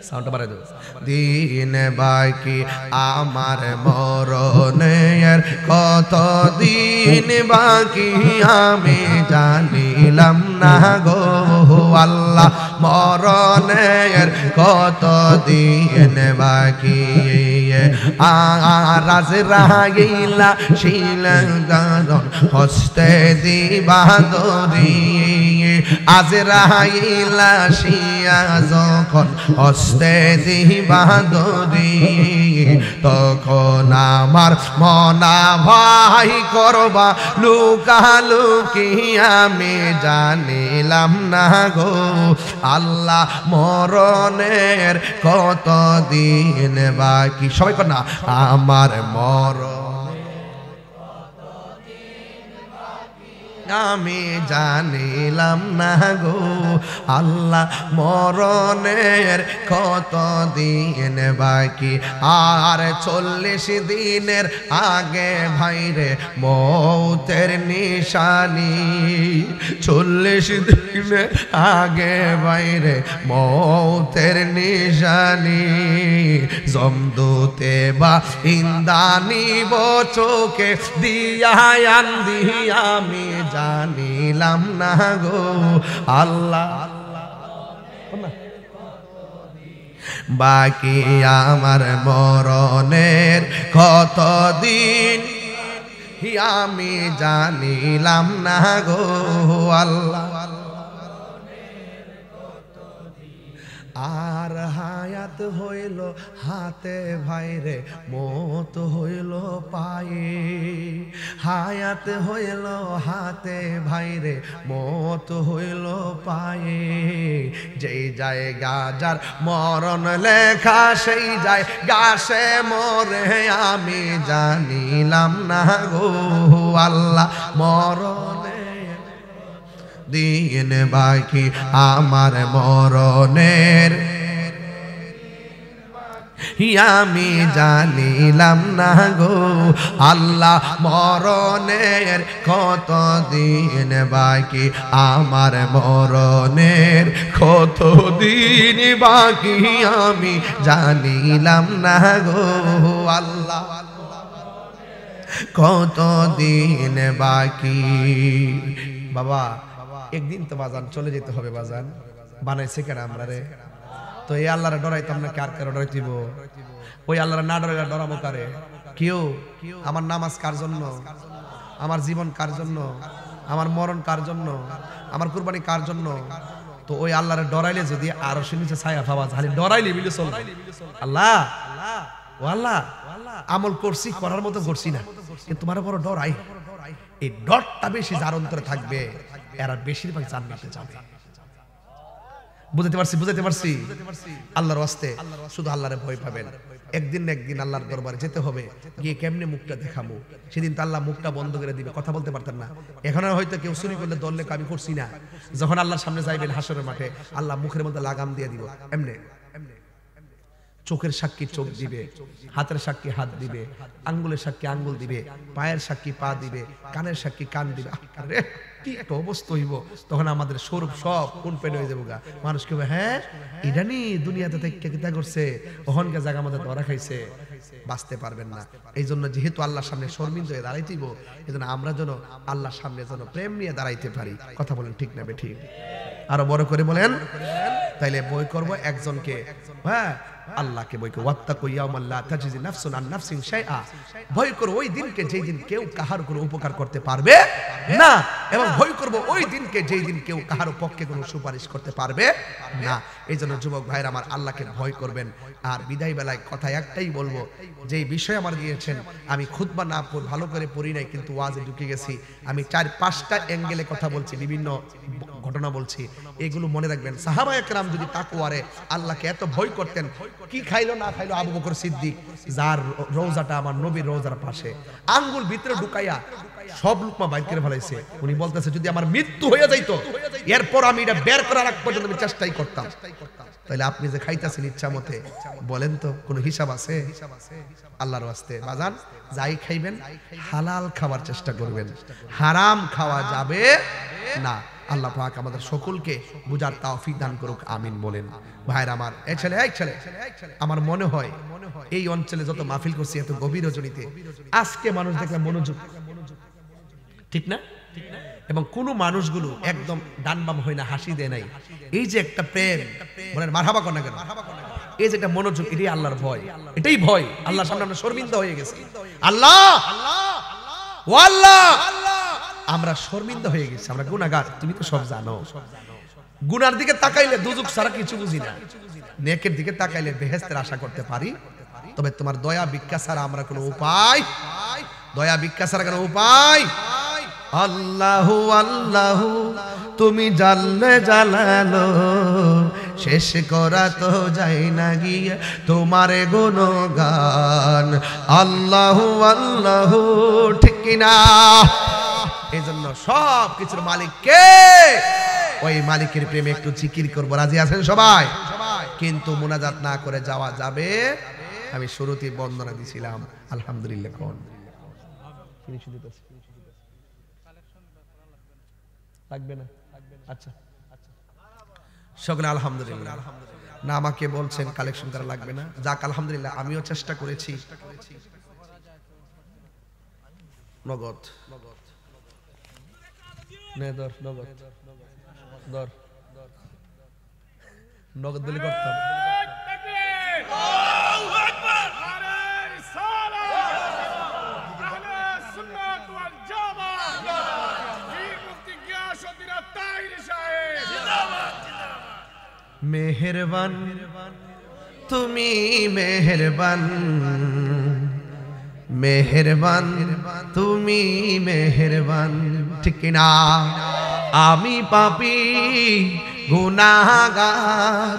সাউন্ডটা বাড়াই দেব দিন বাকি আমার মরণের কত দিন বাকি আমি জানিলাম না গো আল্লাহ মরণের কত দিন বাকি আজ রাগিলা শিলগন হস্তে দিবা দরি আজ রাগিলা শিয়া যখন হস্তে দিবা দরি তখন আমার মনা ভাই করবা লুকালুকি আমি জানিলাম না গো আল্লাহ মরণের কত দিন বাকি সবাই কর না আমার মরণ আমি জানিলাম না গো আল্লাহ মরণের কত দিন বাকি আর 40 দিনের আগে ভাইরে মৌতের নিশানি 40 দিনের আগে ভাইরে মৌতের নিশানি জমদুতে বা ইন্দানি চোখে দিয়া আন্দি আমি জানিলাম না গো আল্লাহ বাকি আমার মরণের কত দিন আমি জানিলাম না গো আল্লাহ আর হায়াত হইল হাতে ভাইরে মত হইল পায়ে হায়াত হইল হাতে ভাইরে মত হইল পায়ে যেই জায়গা যার মরণ লেখা সেই জায়গা সে মরে আমি জানিলাম না গো আল্লাহ মরণে দিন বাকি আমার মরণের আমি জানিলাম না গো আল্লাহ মরণের কত দিন বাকি আমার মরণের কত দিন বাকি আমি জানিলাম না গো আল্লাহ কত দিন বাকি বাবা একদিন তো বাজান চলে যেতে হবে বাজান বানাইছে কেন আমরা রে তো এই আল্লাহরে ডরাইতাম না কার কার ডরাইতিব ওই আল্লাহরে না ডরাইলে ডরাবো কারে কেউ আমার নামাজ কার জন্য আমার জীবন কার জন্য আমার মরণ কার জন্য আমার কুরবানি কার জন্য তো ওই আল্লাহরে ডরাইলে যদি আরো সে নিচে ছায়া পাওয়া খালি ডরাইলে বিলে চল আল্লাহ ও আল্লাহ আমল করছি করার মতো করছি না কিন্তু তোমার বড় ডরাই এই ডরটা বেশি যার অন্তরে থাকবে এরা বেশিরভাগ জান্নাতে যাবে বুঝতে পারছি আল্লাহর ওয়াস্তে শুধু আল্লাহরে ভয় পাবেন একদিন না একদিন আল্লাহর দরবারে যেতে হবে গিয়ে কেমনে মুখটা দেখাবো সেদিন তো আল্লাহ মুখটা বন্ধ করে দিবে কথা বলতে পারতেন না এখন আর হয়তো কেউ চুরি করলে দললে আমি করছি না যখন আল্লাহর সামনে যাইবেন হাসরের মাঠে আল্লাহ মুখের মধ্যে লাগাম দিয়ে দিব এমনে চোখের সাক্ষী চোখ দিবে হাতের সাক্ষী হাত দিবে আঙ্গুলের সাক্ষী আঙ্গুল দিবে পায়ের সাক্ষী পা দিবে কানের সাক্ষী কান দিবে আরে কি একটা অবস্থা হইব তখন আমাদের স্বরূপ সব কোন পেন হয়ে যাবো গা মানুষ কেউ হ্যাঁ এটা নি দুনিয়াতে থেকে কিতা করছে ওহনকে জায়গা আমাদের ধরা খাইছে বাঁচতে পারবেন না এই জন্য যেহেতু আল্লাহর সামনে শর্মিন্দ হয়ে দাঁড়াইতেইব এই জন্য আমরা যেন আল্লাহর সামনে যেন প্রেম নিয়ে দাঁড়াইতে পারি কথা বলেন ঠিক না বেঠিক আরো বড় করে বলেন তাইলে বই করব একজনকে হ্যাঁ আল্লাহকে বই করব ওয়াত্তাকু ইয়াওমান লা তাজজি নাফসুন আন নাফসিন শাইআ ভয় করব ওই দিনকে যেই দিন কেউ কাহার কোনো উপকার করতে পারবে না এবং ভয় করব ওই দিনকে যেই দিন কেউ কাহার পক্ষে কোনো সুপারিশ করতে পারবে না এইজন্য যুবক ভাইরা আমার আল্লাহকে ভয় করবেন আর বিদায় বেলায় কথা একটাই বলবো যেই বিষয় আমার দিয়েছেন আমি খুতবা না ভালো করে পড়ি নাই কিন্তু ওয়াজে ঢুকে গেছি আমি 4-5টা অ্যাঙ্গেলে কথা বলছি বিভিন্ন ঘটনা বলছি এগুলো মনে রাখবেন সাহাবায়ে কেরাম যদি তাকওয়ারে আল্লাহকে এত ভয় করতেন কি খাইলো না খাইলো আবু বকর সিদ্দিক যার রওজাটা আমার নবীর রওজার পাশে আঙ্গুল ভিতরে ঢুকাইয়া সব লুকমা বাইর করে ফেলাইছে উনি বলতেছে যদি আমার মৃত্যু হয়ে যাইতো এরপর আমি এটা বের করার আগ পর্যন্ত আমি চেষ্টাই করতাম তাহলে আপনি যে খাইতেছেন ইচ্ছা মতে বলেন তো কোনো হিসাব আছে আল্লাহর ওয়াস্তে বাজান যাই খাইবেন হালাল খাওয়ার চেষ্টা করবেন হারাম খাওয়া যাবে না আল্লাহ পাক আমাদের সকলকে বুঝার তৌফিক দান করুক আমিন বলেন ভাইরা আমার এই ছেলে আমার মনে হয় এই অঞ্চলে যত মাহফিল করছি এত গভীর রজনীতে আজকে মানুষ দেখলাম মনোযোগ ঠিক না এবং কোন মানুষগুলো একদম ডান বাম হয় না হাসি দেয় নাই এই যে একটা প্রেম বলেন মারহাবা কোন না কেন এই যে একটা মনোযোগ এটাই আল্লাহর ভয় এটাই ভয় আল্লাহর সামনে আমরা শর্মিন্দা হয়ে গেছি আল্লাহ ও আল্লাহ আমরা শর্মিন্দা হয়ে গেছি আমরা গুনাহগার তুমি তো সব জানো গুনার দিকে তাকাইলে দুজক ছাড়া কিছু বুঝি না নেকের দিকে তাকাইলে বেহেশতের আশা করতে পারি তবে তোমার দয়া ভিক্ষা ছাড়া আমরা কোনো উপায় দয়া ভিক্ষা ছাড়া কোনো উপায় আল্লাহু আল্লাহু তুমি জানলে জানালো শেষ করা তো যায় না গিয়ে তোমার গুণগান আল্লাহু আল্লাহু ঠিক না এইজন্য সব কিছুর মালিক কে ওই মালিকের প্রেমে একটু জিকির করব রাজি আছেন সবাই কিন্তু মুনাজাত না করে যাওয়া যাবে আমি শুরুতেই বন্দনা দিছিলাম আলহামদুলিল্লাহ কোন লাগবে না আচ্ছা সকলে আলহামদুলিল্লাহ না আমাকে বলছেন কালেকশন করা লাগবে না যাক আলহামদুলিল্লাহ আমিও চেষ্টা করেছি নগদ নে দর নগদ দর নগদ বলি করতাম আল্লাহু আকবার নারে রিসালাত আহলে সুন্নাত ওয়াল জামাত বীর মুফতি গিয়াসউদ্দিন তাহিরি সাহেব জিন্দাবাদ মেহেরবান তুমি মেহেরবান মেহেরবান তুমি মেহেরবান, ঠিক না? আমি পাপী গুনাহগার,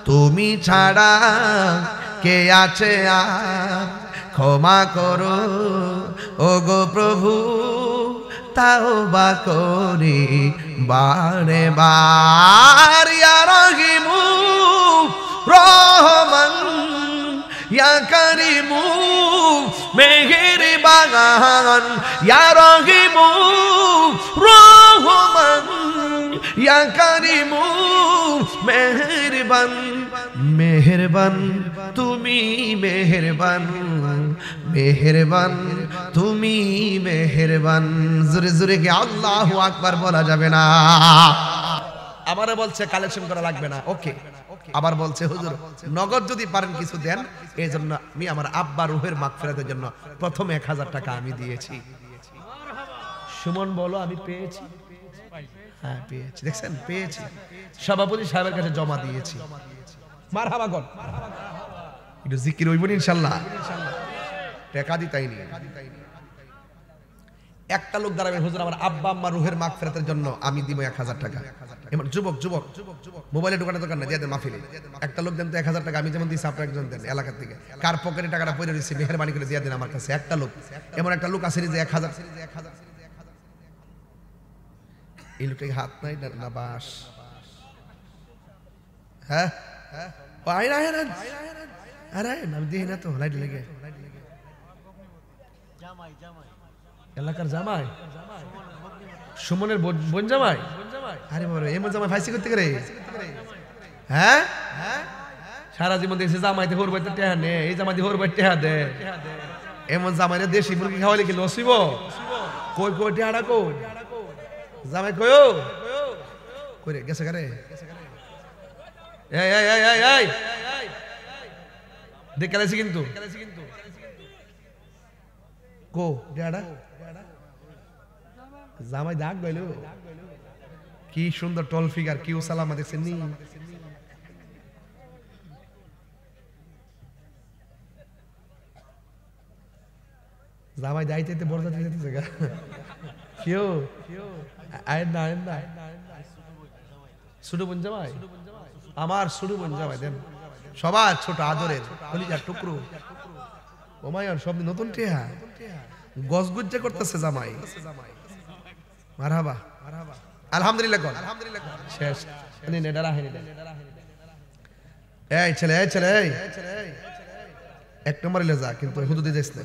তুমি ছাড়া কে আছে আর? ক্ষমা করো ওগো প্রভু, তাওবা করি বারে বার। ইয়া রহিমু রহমান, ইয়া করিমু মেহেরবান, ইয়া রহিমু রহমান, ইয়া করিমু মেহেরবান। মেহেরবান তুমি মেহেরবান, মেহেরবান তুমি মেহেরবান। জোরে জোরে কি আল্লাহু আকবার বলা যাবে না? আমারে বলছে কালেকশন করা লাগবে না, ওকে। আবার বলছে হুজুর নগদ যদি পারেন কিছু দেন, এই জন্য আমি আমার আব্বা রুহের মাগফিরাতের জন্য প্রথম 1000 টাকা আমি দিয়েছি। সুমন বলো আমি পেয়েছি? হ্যাঁ পেয়েছি, দেখছেন পেয়েছি। সভাপতি সাহেবের কাছে জমা দিয়েছি। মারহাবা গন, একটু জিকির হইব ইনশাআল্লাহ। টাকা দিতাইনি। একটা লোক দাঁড়াবে, হুজুর আমার আব্বা আম্মা রুহের মাগফিরাতের জন্য আমি দিব 1000 টাকা। এমন যুবক যুবক মোবাইলে ঢোকানোর দরকার না, দিয়ে দেন মাহফিলে। একটা লোক দেন তো 1000 টাকা, আমি যেমন দিয়েছি আপনি একজন দেন এলাকা থেকে। কার পকেটে টাকাটা পড়ে রয়েছে মেহেরবানি করে দিয়ে দেন আমার কাছে। একটা লোক, এমন একটা লোক আছে যে 1000। এই লোকটা হাত নাই না বাস? হ্যাঁ আরে আমি দেখি না তো, লাইট লেগে। এলাকার জামাই, সুমনের বোন জামাই। আরে বাবা এমন জামাই ফাইসি করতে গেলে, হ্যাঁ সারা জীবন দেখছে জামাইতে হোর বাইতে টেহা নে, এই জামাইতে হোর বাই টেহা দে। এমন জামাইরে দেশি মুরগি খাওয়ালে কি লসিব? কই কই টেহাটা কই? জামাই কইও কই রে গেছে গারে? এই এই এই এই এই দেখে আইছি কিন্তু কো টেহাটা জামাই দাগ গইলো। কি সুন্দর টল ফিগার, কি সালামা দেখছেন নি? জামাই যাইতে বড় যাতে যেতেছে গা। কেউ আয়েন না আয়েন না। ছোট বোন জামাই, আমার ছোট বোন জামাই দেন। সবার ছোট আদরের কলিজার টুকরো ওমায়ন, সব নতুন টেহা গজগুজ্জে করতেছে জামাই। মারহাবা আলহামদুলিল্লাহ গল শেষ। এই ছেলে এই ছেলে এক নম্বরে লে যা, কিন্তু হুজুর দিয়ে যাইস না।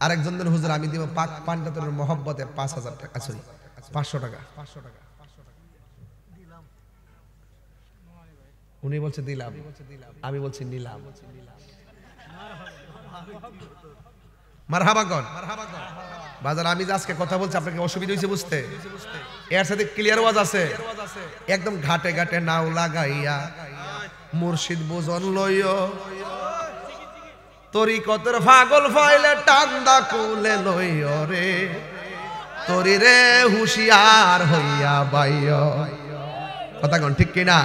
আরেকজন দেন হুজুর আমি দিব পাক পান্ডাতের মহব্বতে 5000 টাকা, সরি 500 টাকা। উনি বলছে দিলাম, আমি বলছি নিলাম। মারহাবা গন বাজার। আমি যে আজকে কথা বলছি আপনাকে অসুবিধা হয়েছে বুঝতে? এর সাথে ক্লিয়ার ওয়াজ আছে একদম। ঘাটে ঘাটে নাও লাগাইয়া মুর্শিদ বুজন লইও, তরিকতের পাগল ফাইলে টান্দা কুলে লইও রে, তরি রে হুশিয়ার হইয়া বাইও। কথা কন ঠিক কিনা?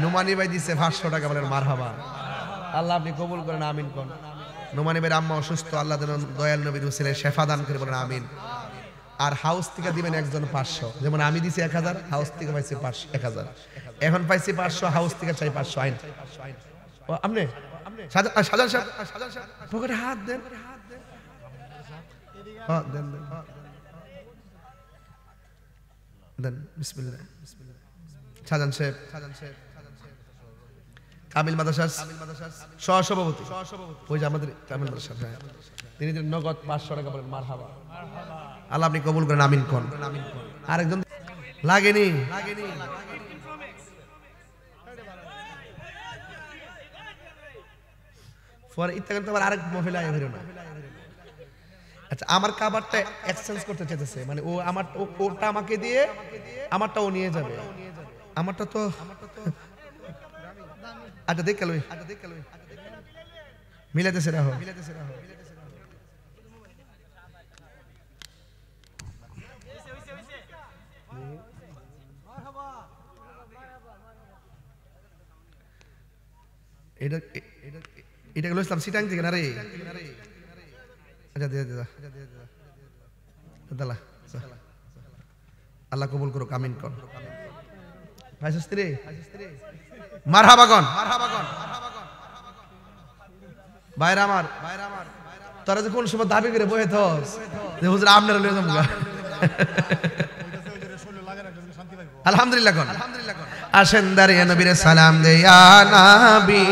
নুমানি ভাই দিছে 500 টাকা, বলেন মারহাবা। আল্লাহ আপনি কবুল করেন, আমিন কোন। নুমানি ভাইয়ের আম্মা অসুস্থ, আল্লাহ যেন দয়াল নবীর উসিলায় শেফা দান করে, বলেন আমিন। আর হাউস থেকে দিবেন একজন 500, যেমন আমি দিছি 1000, হাউস থেকে পাইছি 1000। এখন পাইছি 500, হাউস থেকে চাই 500। আইন ও আপনি সাজান সাহেব পকেটে হাত দেন। হ্যাঁ দেন দেন দেন বিসমিল্লাহ। সাজান সাহেব কামিল মাদ্রাসার সহসভাপতি, ওই যে আমাদের কামিল মাদ্রাসা, তিনি নগদ 500 টাকা, বলেন মারহাবা। আল্লাহ আপনি কবুল করেন, আমিন কোন। আরেকজন লাগেনি পরে ইত্যাদি তো আবার আরেক মহিলা আয় হইল না। আচ্ছা আমার কাবারটা এক্সচেঞ্জ করতে চাইতেছে, মানে ও আমার ওটা আমাকে দিয়ে আমারটা ও নিয়ে যাবে। আমারটা তো আচ্ছা দেখ গেল মিলাইতেছে রাখো। এটা এটা গেল ইসলাম সিটাং থেকে না রে? আচ্ছা দিয়ে দালা আল্লাহ কবুল করুক আমিন কর ভাই স্ত্রী মারহাবাগন ভাইরা আমার তোরা যে কোন সময় দাবি করে বহে থস যে হুজুর আপনারা লয়ে যাবো আলহামদুলিল্লাহ কোন আসেন দাঁড়িয়ে নবীর সালাম দে ইয়া নবী